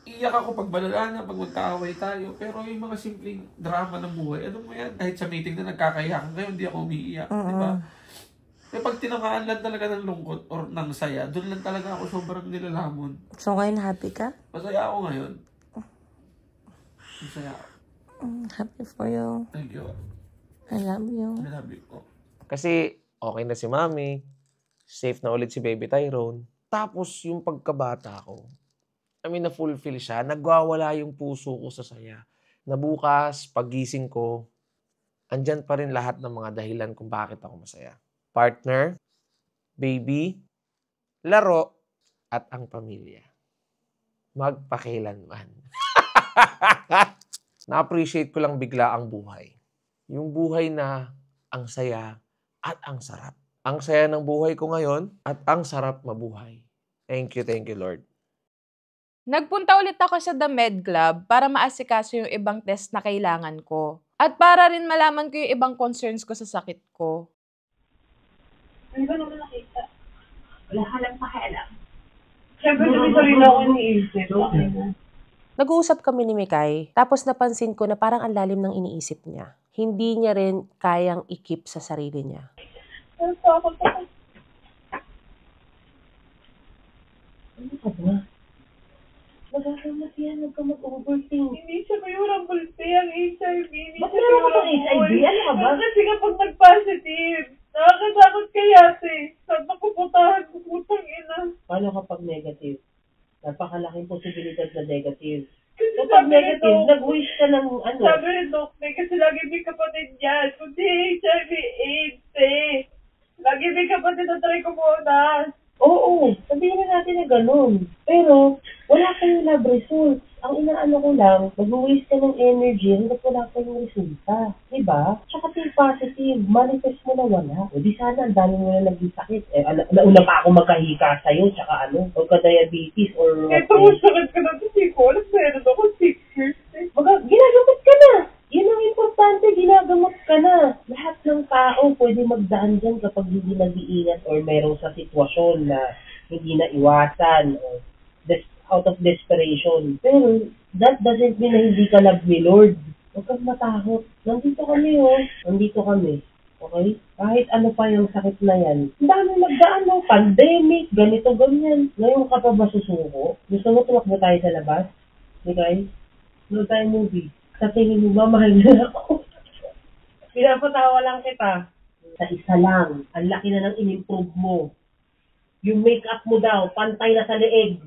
iyak ako pag malala na, pag magkaaway tayo. Pero yung mga simpleng drama ng buhay, ano mo yan? Kahit sa meeting na nagkakayakan ngayon, hindi ako umiiyak, di ba? Kaya pag tinamaan lang talaga ng lungkot or ng saya, doon lang talaga ako sobrang nilalamon. So ngayon, happy ka? Masaya ako ngayon. Masaya ako. Happy for you. Thank you. I love you. I love you. Kasi okay na si Mami. Safe na ulit si Baby Tyrone. Tapos yung pagkabata ko, na-fulfill siya. Nagwawala yung puso ko sa saya. Na bukas, pagising ko, andyan pa rin lahat ng mga dahilan kung bakit ako masaya. Partner, baby, laro, at ang pamilya. Magpakilanman. Na-appreciate ko lang bigla ang buhay. Yung buhay na ang saya at ang sarap. Ang saya ng buhay ko ngayon at ang sarap mabuhay. Thank you, Lord. Nagpunta ulit ako sa The Med Club para maasikaso yung ibang test na kailangan ko. At para rin malaman ko yung ibang concerns ko sa sakit ko. Ano ba naman nakita? Wala ka lang pakialam. Siyempre, dito rin ako iniisip. Nag-uusap kami ni Mikay, tapos napansin ko na parang ang lalim ng iniisip niya. Hindi niya rin kayang i-keep sa sarili niya. Ano pa ako? Ano ka ba? Magkakama siya, huwag ka mag-overthink. Hindi siya curable ang HIV. Ba't meron ka HIV? Ano ka ba? Kasi kapag nag-positive, nakakatakot kaya saan nakuputahan ko putang ina. Paano kapag negative? Napakalaking posibilidad na negative. Kasi kapag negative, nag-wish ka ng ano? Sabi ni Doc, kasi lagi may kapatid yan. Kundi HIV, AIDS Lagi may kapatid na try ko muna. Oo, sabihin na natin na ganun. Pero, wala kayong lab results. Ang inaano ko lang, mag-waste ka ng energy hanggang wala kayong resulta. Diba? Tsaka yung positive, manifest mo na wala. O di sana, ang dami mo na naging sakit. Nauna pa ako magkahika sa'yo, tsaka pagka-diabetes or... Ito mo sakit ka na kasi ko. Alam meron ako 6 years. Ginagamot ka na! Yun ang importante, ginagamot ka na. Lahat ng tao pwede magdaan dyan kapag hindi nag-iingat or merong sa sitwasyon na hindi na iwasan or out of desperation. Pero that doesn't mean na hindi ka love ni Lord. Huwag kang matakot. Nandito kami Nandito kami. Okay? Kahit ano pa yung sakit na yan. Ang dami magdaan pandemic, ganito, ganyan. Ngayon ka pa ba susuko? Gusto mo tumakbo tayo sa labas? Okay? No tayo movie. Sa tingin mo ba, mahal na ako? Pinapatawa lang kita. Sa isa lang, ang laki na ng in-improve mo. Yung makeup mo daw, pantay na sa leeg.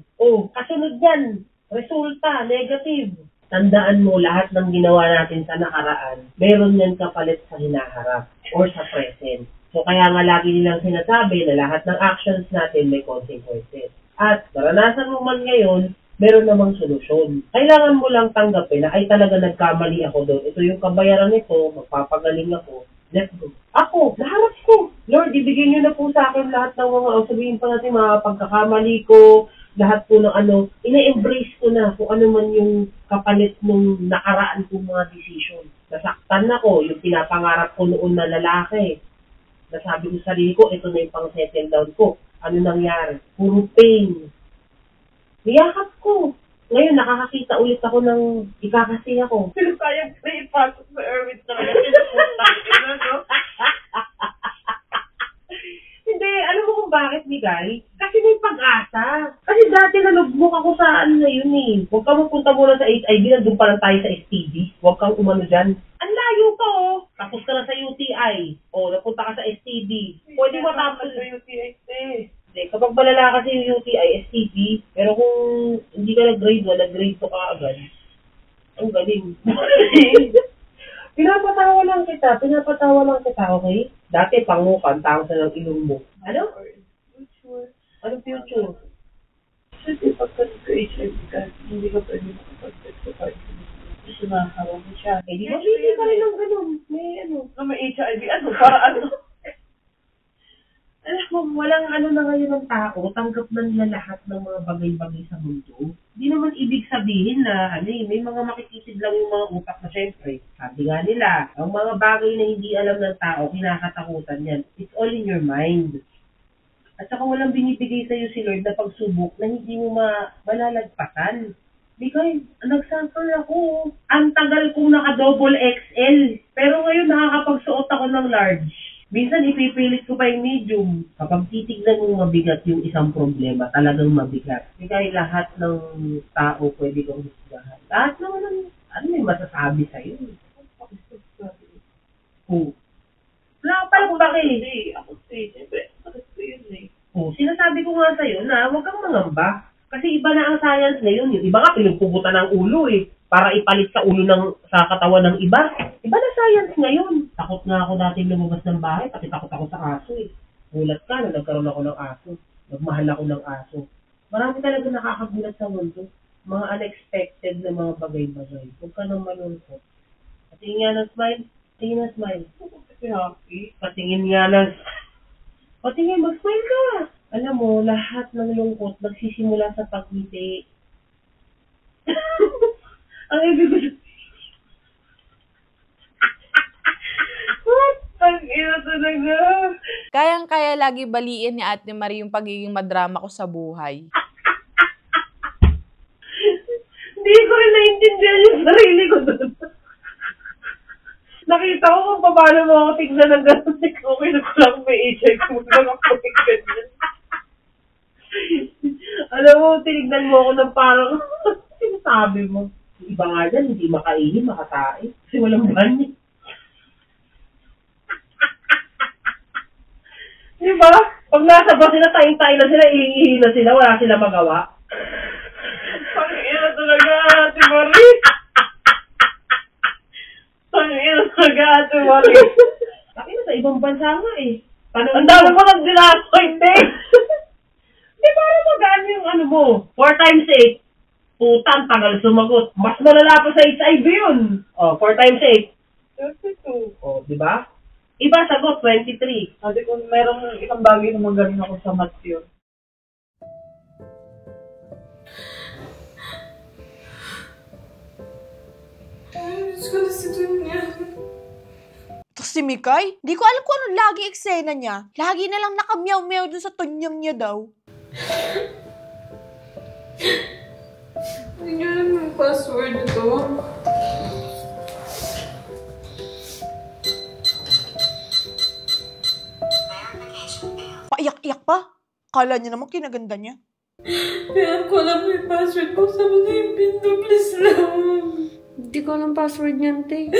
Kasunod yan. Resulta, negative. Tandaan mo lahat ng ginawa natin sa nakaraan, meron yan kapalit sa hinaharap or sa present. So kaya nga lagi nilang sinasabi na lahat ng actions natin may consequences. At naranasan mo man ngayon, meron namang solusyon. Kailangan mo lang tanggapin na ay talaga nagkamali ako doon. Ito yung kabayaran nito, magpapagaling ako. Let's go. Ako, naharap ko. Lord, ibigay niyo na po sa akin lahat ng mga, sabihin pa natin mga pagkakamali ko, lahat po ng ina-embrace ko ko na kung ano man yung kapalit nung nakaraan kong mga decision. Nasaktan ako, yung pinapangarap ko noon na lalaki. Nasabi ko sa sarili ko, ito na yung pang-settle down ko. Ano nangyari? Puro pain. Niyakap ko. Ngayon, nakakakita ulit ako ng ikakasi ako. Pero kaya ko ipasok sa Erwin talaga. Hindi, alam mo kung bakit, Miguel? Kasi may pag-asa. Kasi dati nalugmok ako sa ano na yun eh. Huwag kang mapunta muna sa HIV, nandun pa lang tayo sa STD. Huwag kang umano dyan. Ang layo pa oh. Tapos ka na sa UTI. O, napunta ka sa STD. Pwede matapos sa UTI eh. Hindi, kapag malala kasi yung UTI, STD. Pero kung hindi ka nag-grade 1, nag-grade 2 ka agad. Ang galing. Pinapatawa lang kita, okay? Dati pangukan, tawag sa ng ilong mo. Ano? Future. Anong future? Kasi pagkalit ka HIV ka, hindi ka pwede makapag-sex sa partner. Kasi makakawa mo siya. Eh, di ba? Hindi ka rin ng ganun. May ano. May HIV, ano? Para ano? Alam mo, walang ano na ngayon ng tao, tanggap na nila lahat ng mga bagay-bagay sa mundo. Hindi naman ibig sabihin na may mga makikitid lang yung mga utak na syempre. Sabi nga nila, ang mga bagay na hindi alam ng tao, kinakatakutan yan. It's all in your mind. At saka walang binibigay sa'yo si Lord na pagsubok na hindi mo malalagpasan. Because nag-sample ako. Ang tagal kong naka-double XL. Pero ngayon nakakapagsuot ako ng large. Minsan ipipilit ko pa yung medium. Kapag titignan mo mabigat yung isang problema, talagang mabigat. Kasi lahat ng tao pwede kong husgahan. Lahat naman may masasabi sa'yo. Wala ka palang bakit. Hindi, ako siyempre. Bakit ko yun eh. Sinasabi ko nga sa'yo na huwag kang mangamba. Kasi iba na ang science ngayon. Yung iba nga pinagpuputan ng ulo eh. Para ipalit sa ulo sa katawan ng iba. Iba na science ngayon. Takot nga ako dati lumabas ng bahay, pati takot ako sa aso eh. Gulat ka na nagkaroon ako ng aso. Nagmahal ako ng aso. Marami talaga nakakagulat sa mundo. Mga unexpected na mga bagay-bagay. Huwag ka nang malungkot. Patingin nga ng smile. Patingin ng smile. Patingin nga ng... Patingin, mag-smile ka. Alam mo, lahat ng lungkot nagsisimula sa pagngiti. Ang ibig ko... Ang ina talaga. Kayang-kaya lagi baliin ni Ate Marie yung pagiging madrama ko sa buhay. Hindi ko rin naiintindihan yung sarili ko doon. Nakita ko kung paano mo ako tignan ng gano'n. Okay na ko lang may HIV kung lang ako ganyan. Alam mo, tinignan mo ako ng parang sinasabi mo. Iba nga dyan, hindi makainin, makatae. Kasi walang banyo. Diba? Pag nasa ba sila, tayong-tayo na sila, ihingi na sila, wala sila magawa. Pag-ina talaga, Ate Marie. Pag-ina talaga, Ate Marie. Pag-ina sa ibang bansa nga eh. Ang dami mo nang dinasoy, te. Di para magaan yung ano mo? 4 times 8. Putang, tagal sumagot. Mas malala pa sa HIV yun. 4 times 8. 32. Di ba? Iba sagot, 23. Kasi kung merong isang bagay na magaling ako sa math yun. Miss ko na si Dunya. Tapos si Mikay, di ko alam kung anong lagi eksena niya. Lagi na lang nakamiyaw-miyaw dun sa tunyang niya daw. Hindi niyo alam yung password nito. Paiyak-iyak pa. Kala niya naman kinaganda niya. Kaya ko alam yung password ko. Sabi na yung pinto, please lang. Hindi ko alam password niyan, te.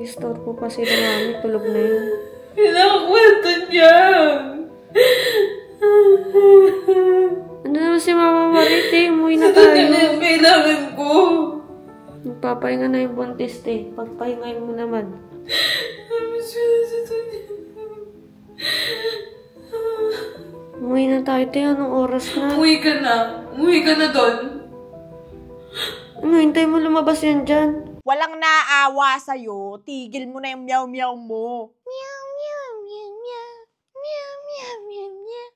I-store po pa sila namin. Tulog na yun. Pinakwento niya. Ano naman si Mama Marie, te? Umuwi na tayo. Ito na yung kailangan ko. Magpapahinga na yung buntis, te. Pagpahingayin mo naman. Umuwi na tayo, te. Anong oras na? Umuwi ka na. Umuwi ka na doon. Ano, hintay mo lumabas yan dyan. Walang naawa sa'yo. Tigil mo na yung meow-meow mo. Meow, meow, meow, meow. Meow, meow, meow, meow.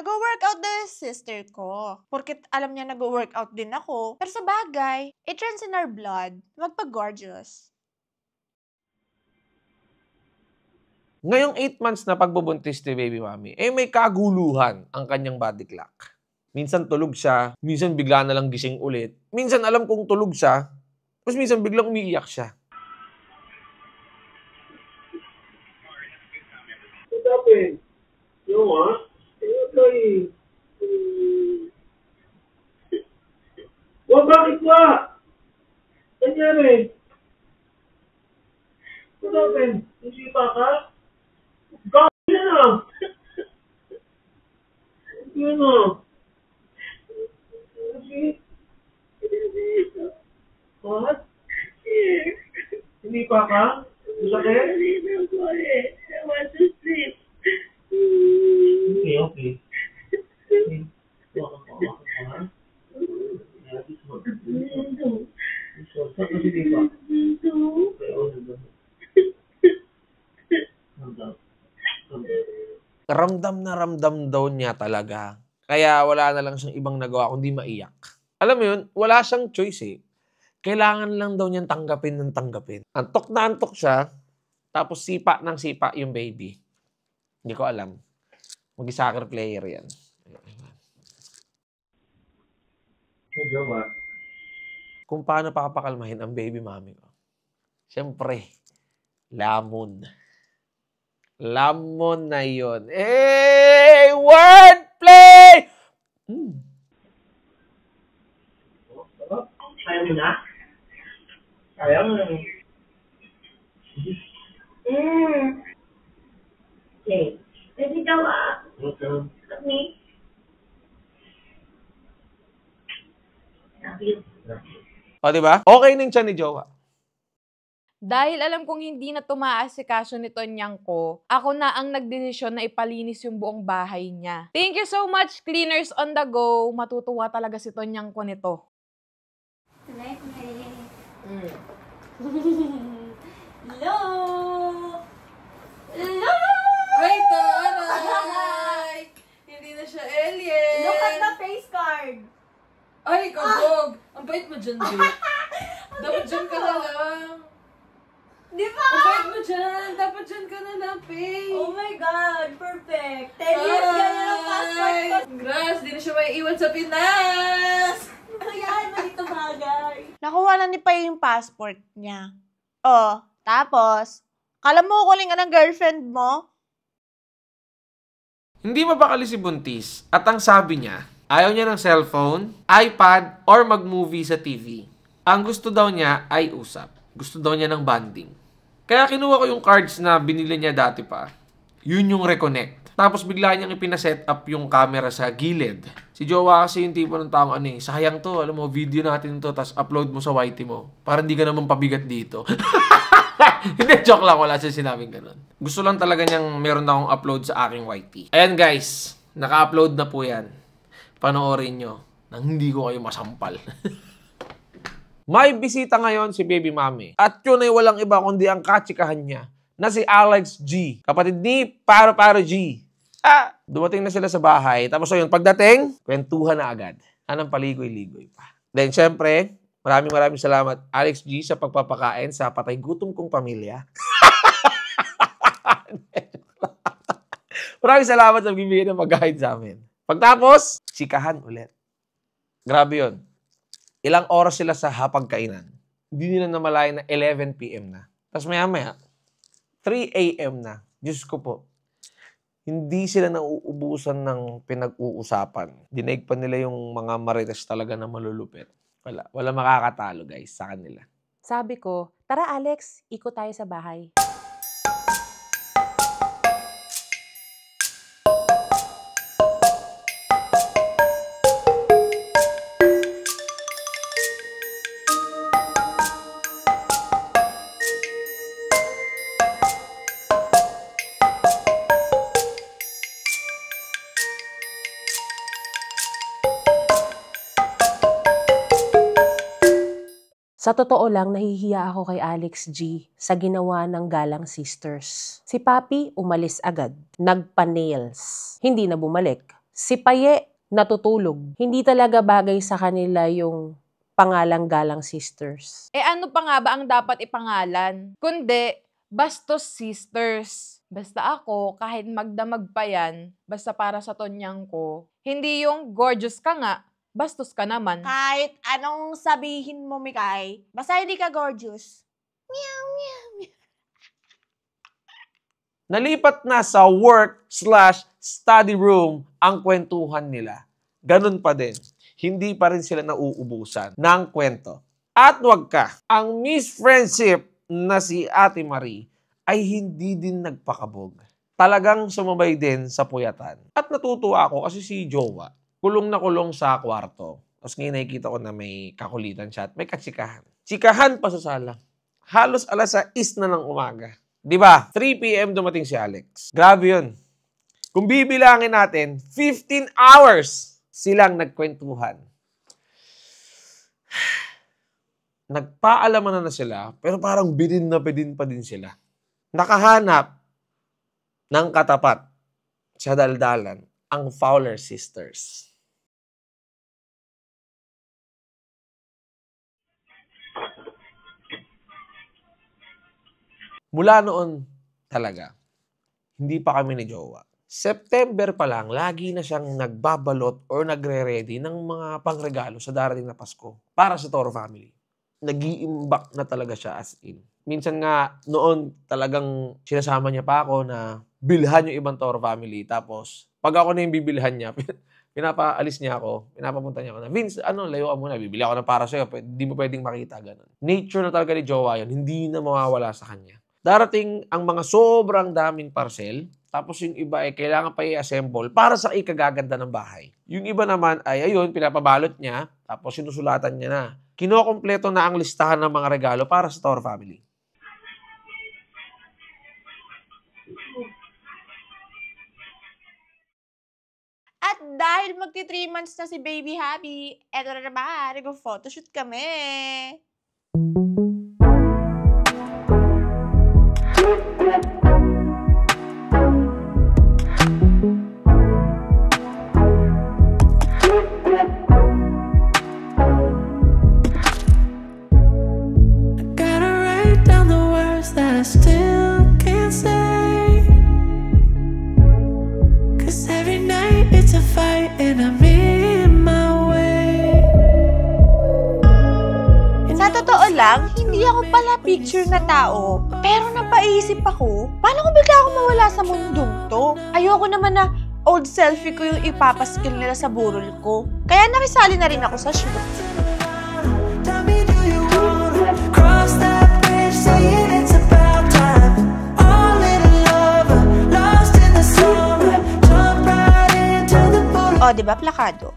Nag-workout daw yung sister ko. Porket alam niya nag-workout din ako. Pero sa bagay, it runs in our blood. Magpa-gorgeous. Ngayong 8 months na pagbubuntis ni Baby Mami, may kaguluhan ang kanyang body clock. Minsan tulog siya, minsan bigla na lang gising ulit. Minsan alam kong tulog siya, tapos minsan biglang umiiyak siya. What happened? You know what? Bakit ba? Nangyari? What happened? Nasipa ka? Gawin na! Yun na. What? Hindi pa ka? Masakit? I want to sleep. Okay. Ramdam daw niya talaga. Kaya wala na lang siyang ibang nagawa kundi maiyak. Alam mo yun, wala siyang choice eh. Kailangan lang daw niyang tanggapin ng tanggapin. Antok na antok siya, tapos sipa ng sipa yung baby. Hindi ko alam. Mag-soccer player yan. Kung paano papakalmahin ang baby mami ko. Siyempre, lamon. Lamon na yun. Wordplay! Kaya mo na? Kaya mo na. Okay. Pwede daw Okay. Me? Love you. O, diba? Okay na yung tiyan ni Jowa. Dahil alam kong hindi na tumaasikaso ni Tonyang ko, ako na ang nagdesisyon na ipalinis yung buong bahay niya. Thank you so much, Cleaners on the Go. Matutuwa talaga si Tonyang ko nito. Hello! Hello! Ay, taray! Hindi na siya alien. Look at the face card. Ay, kabog. Ang bait mo dyan, Jake. Dapat dyan ka na lang. Di ba? Ang bait mo dyan. Dapat dyan ka na lang, Faye. Oh my God, perfect. 10 years ka na ng passport ko. Congrats, di na siya may iwan sa Pinas. Ayan, malito bagay. Nakuha na ni Pai yung passport niya. Oh, tapos, kala mo kuling ka ng girlfriend mo? Hindi mapakali si Buntis at ang sabi niya, ayaw niya ng cellphone, iPad, or mag-movie sa TV. Ang gusto daw niya ay usap. Gusto daw niya ng bonding. Kaya kinuha ko yung cards na binili niya dati pa. Yun yung reconnect. Tapos bigla niyang ipinaset up yung camera sa gilid. Si Jowa kasi yung tipo ng taong sayang to, alam mo, video natin to, tapos upload mo sa YT mo. Para hindi ka naman pabigat dito. Hindi, joke lang. Wala siya sinabing ganun. Gusto lang talaga niyang meron akong upload sa aking YT. Ayan guys, naka-upload na po yan. Panoorin nyo nang hindi ko kayo masampal. May bisita ngayon si Baby Mami. At yun ay walang iba kundi ang katsikahan niya na si Alex G. Kapatid ni Paro G. Dumating na sila sa bahay. Tapos ayun, pagdating, kwentuhan na agad. Anong paligoy-ligoy pa. Then syempre, maraming salamat Alex G sa pagpapakain sa patay gutom kong pamilya. Maraming salamat sa bibigay ng mag-guide sa amin. Pagtapos, sikahan ulit. Grabe yun. Ilang oras sila sa hapagkainan. Hindi nila namalayan na 11 p.m. na. Tapos maya-maya, 3 a.m. na. Diyos ko po. Hindi sila nauubusan ng pinag-uusapan. Dinaig pa nila yung mga marites talaga na malulupit. Wala makakatalo guys sa kanila. Sabi ko, tara Alex, ikot tayo sa bahay. Sa totoo lang, nahihiya ako kay Alex G sa ginawa ng Galang Sisters. Si Papi umalis agad, nagpa-nails. Hindi na bumalik. Si Paye, natutulog. Hindi talaga bagay sa kanila yung pangalang-galang sisters. Ano pa nga ba ang dapat ipangalan? Kundi, Bastos Sisters. Basta ako, kahit magdamag pa yan, basta para sa tonyang ko, hindi yung gorgeous ka nga, bastos ka naman. Kahit anong sabihin mo, Mikay, basta hindi ka gorgeous. Meow, meow, meow. Nalipat na sa work/study room ang kwentuhan nila. Ganun pa din. Hindi pa rin sila nauubusan ng kwento. At wag ka, ang Miss Friendship na si Ate Marie ay hindi din nagpakabog. Talagang sumabay din sa puyatan. At natutuwa ako kasi si Jowa, kulong na kulong sa kwarto. Tapos ngayon nakikita ko na may kakulitan siya at may katsikahan. Tsikahan pa sa sala. Halos alas 6 na ng umaga. Diba? 3 p.m. dumating si Alex. Grabe yun. Kung bibilangin natin, 15 hours silang nagkwentuhan. Nagpaalaman na sila, pero parang bidin na bidin pa din sila. Nakahanap ng katapat sa daldalan ang Fowler Sisters. Mula noon talaga, hindi pa kami ni Jowa. September pa lang, lagi na siyang nagbabalot or nagre-ready ng mga pangregalo sa darating na Pasko para sa Toro family. Nag-iimbak na talaga siya as in. Minsan nga, noon talagang sinasama niya pa ako na bilhan yung ibang Toro family. Tapos, pag ako na yung bibilhan niya, pinapaalis niya ako, pinapapunta niya ako na, Vince, layuan mo na, bibili ako ng para sa'yo. Hindi mo pwedeng makita, ganun. Nature na talaga ni Jowa yun, hindi na mawawala sa kanya. Darating ang mga sobrang daming parcel, tapos yung iba ay kailangan pa i-assemble para sa ikagaganda ng bahay. Yung iba naman ay, ayun, pinapabalot niya, tapos sinusulatan niya na. Kinokompleto na ang listahan ng mga regalo para sa Toro family. At dahil magti 3 months na si Baby Happy, eto na naman, nag-photoshoot kami. Hindi ako pala picture na tao. Pero napaisip ako, paano kung bigla ako mawala sa mundong to? Ayoko naman na old selfie ko yung ipapaskil nila sa burol ko. Kaya nakisali na rin ako sa shoot. O, diba plakado?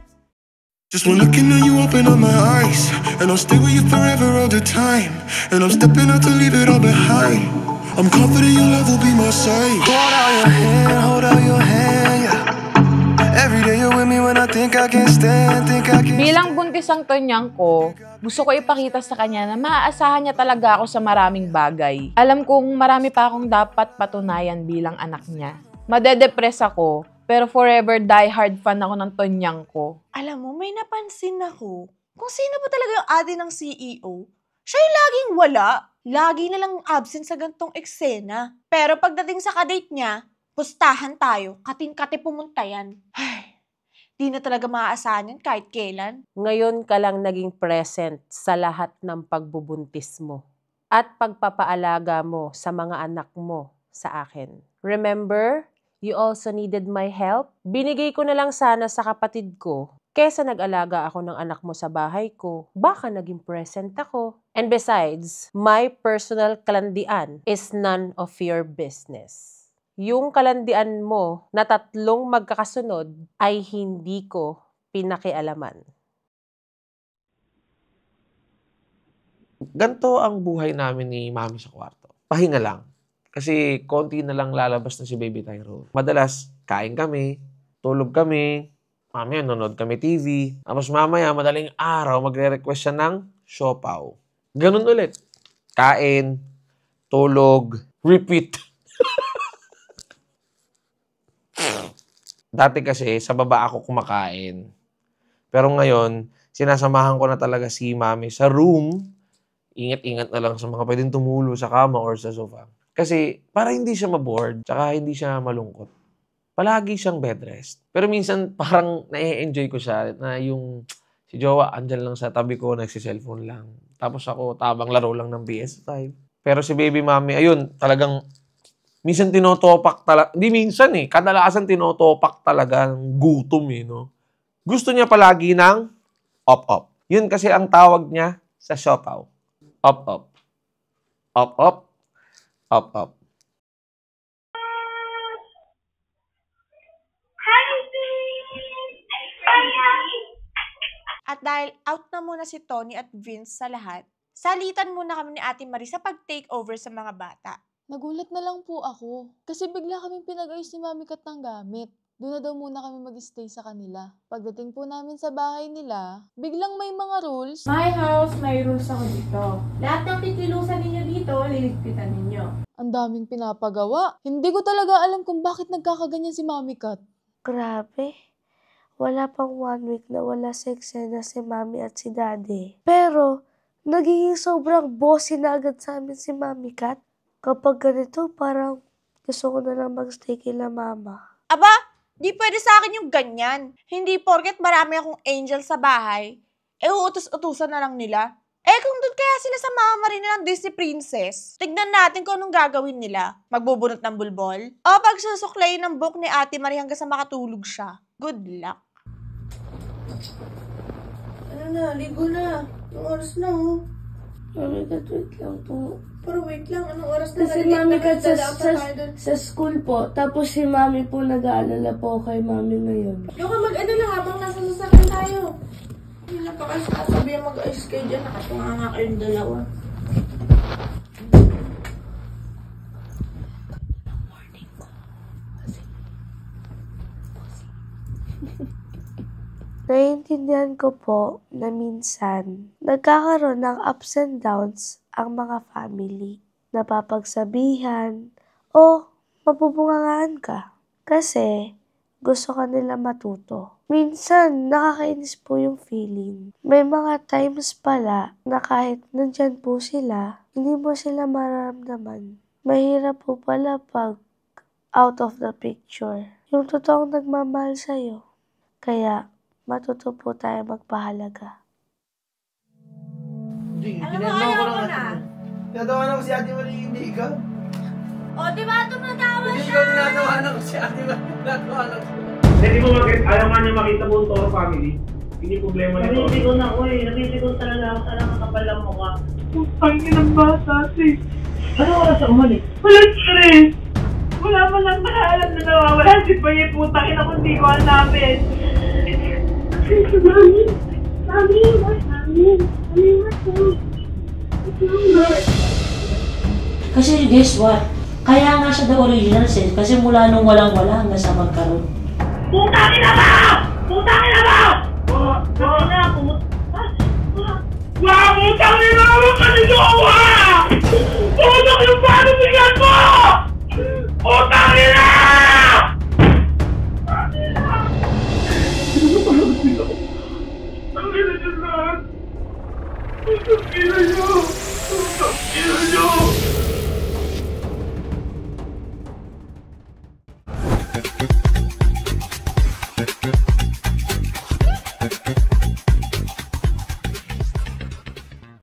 Just when looking at you, open up my eyes, and I'll stay with you forever all the time. And I'm stepping out to leave it all behind. I'm confident your love will be my side. Hold out your hand, yeah. Every day you're with me when I think I can't stand, Bilang buntis ang tonyang ko, gusto ko ipakita sa kanya na maaasahan niya talaga ako sa maraming bagay. Alam kong marami pa akong dapat patunayan bilang anak niya. Madedepress ako, pero forever die-hard fan ako ng tonyang ko. Alam mo, may napansin ako. Kung sino ba talaga yung ate ng CEO, siya yung laging wala. Lagi na lang absent sa gantong eksena. Pero pagdating sa kadate niya, pustahan tayo, kating-kati pumunta yan. Ay, di na talaga maaasahan yan kahit kailan. Ngayon ka lang naging present sa lahat ng pagbubuntis mo at pagpapaalaga mo sa mga anak mo sa akin. Remember, you also needed my help? Binigay ko na lang sana sa kapatid ko kesa nag-alaga ako ng anak mo sa bahay ko. Baka naging present ako. And besides, my personal kalandian is none of your business. Yung kalandian mo na 3 magkakasunod ay hindi ko pinakialaman. Ganto ang buhay namin ni Mami sa kwarto. Pahinga lang. Kasi konti na lang lalabas na si Baby Tyrone. Madalas, kain kami, tulog kami, mamaya nanonood kami TV. Tapos mamaya, madaling araw, magre-request siya ng siopaw. Ganun ulit. Kain, tulog, repeat. Dati kasi sa baba ako kumakain. Pero ngayon, sinasamahan ko na talaga si mami sa room. Ingat-ingat na lang sa mga pwedeng tumulo sa kama or sa sofa. Kasi para hindi siya maboard, tsaka hindi siya malungkot. Palagi siyang bed rest. Pero minsan parang na-enjoy ko siya na yung si Jowa andyan lang sa tabi ko, nagsi-cellphone lang. Tapos ako tabang laro lang ng PS5. Pero si baby mami, ayun, talagang minsan tinotopak talaga. Hindi minsan kadalasan tinotopak talaga ng gutom no. Gusto niya palagi ng op-op. Yun kasi ang tawag niya sa siopaw. Op-op. Op-op. Op-op. At dahil out na muna si Tony at Vince sa lahat, salitan muna kami ni Ate Marie sa pag-take over sa mga bata. Nagulat na lang po ako. Kasi bigla kami pinag-ayos ni Mami Kat ng gamit. Doon na daw muna kami mag-stay sa kanila. Pagdating po namin sa bahay nila, biglang may mga rules. My house, may rules ako dito. Lahat ng kikilusan ninyo dito, liligpitan ninyo. Ang daming pinapagawa. Hindi ko talaga alam kung bakit nagkakaganyan si Mami Kat. Grabe. Wala pang 1 week na wala sa eksena si Mami at si Daddy. Pero, nagiging sobrang bossy na agad sa amin si Mami Kat. Kapag ganito, parang gusto ko na lang mag-stay kila Mama. Aba, di pwede sa akin yung ganyan. Hindi porket marami akong angel sa bahay, uutos-utusan na lang nila. Kung doon kaya sila sa Mama Marie ng Disney Princess, tignan natin kung anong gagawin nila. Magbubunot ng bulbol? O pagsusuklayin ng book ni Ate Marie hanggang sa makatulog siya? Good luck. Ano na, ligo na. Anong oras na Mami Kat, wait lang po. Pero wait lang, anong oras na? Kasi Mami Kat sa school po, tapos si Mami po nag-aalala po kay Mami ngayon. Yung ka mag-alala habang nasa sasakyan tayo. Hindi lang pa kayo sasabihan mag-ayos kayo dyan. Nakatunga nga kayong dalawa. Naiintindihan ko po na minsan nagkakaroon ng ups and downs ang mga family. Napapagsabihan o mapubungangaan ka kasi gusto ka nila matuto. Minsan nakakainis po yung feeling. May mga times pala na kahit nandyan po sila, hindi mo sila mararamdaman. Mahirap po pala pag out of the picture. Yung totoong nagmamahal sa'yo. Kaya matuto po tayo magpahalaga. Tinatawa ko na. Tinatawa ko si Ate Marie, hindi ikaw. O, diba tumatawa siya? Hindi ko tinatawa ko si Ate Marie, tinatawa ko. Hindi mo ayaw nga niya makita mo ang Toro family. Hindi problema nito. Nabibigol na ako nabibigol talaga ako sa lang kapal lang mukha. Pangin ng bata, sis. Ano oras na umalis? Walang stress. Wala man lang alam na nawawala si Paye. Putangin ako, hindi ko hanapin. Mami. Kasi guess what? Kaya nga siya the original sense. Kasi mula nung walang-wala hanggang sa magkaroon. Putangin na ba? Putangin na ba? Putangin na, putangin na ako kasi jowa! Putangin yung paano bigyan mo!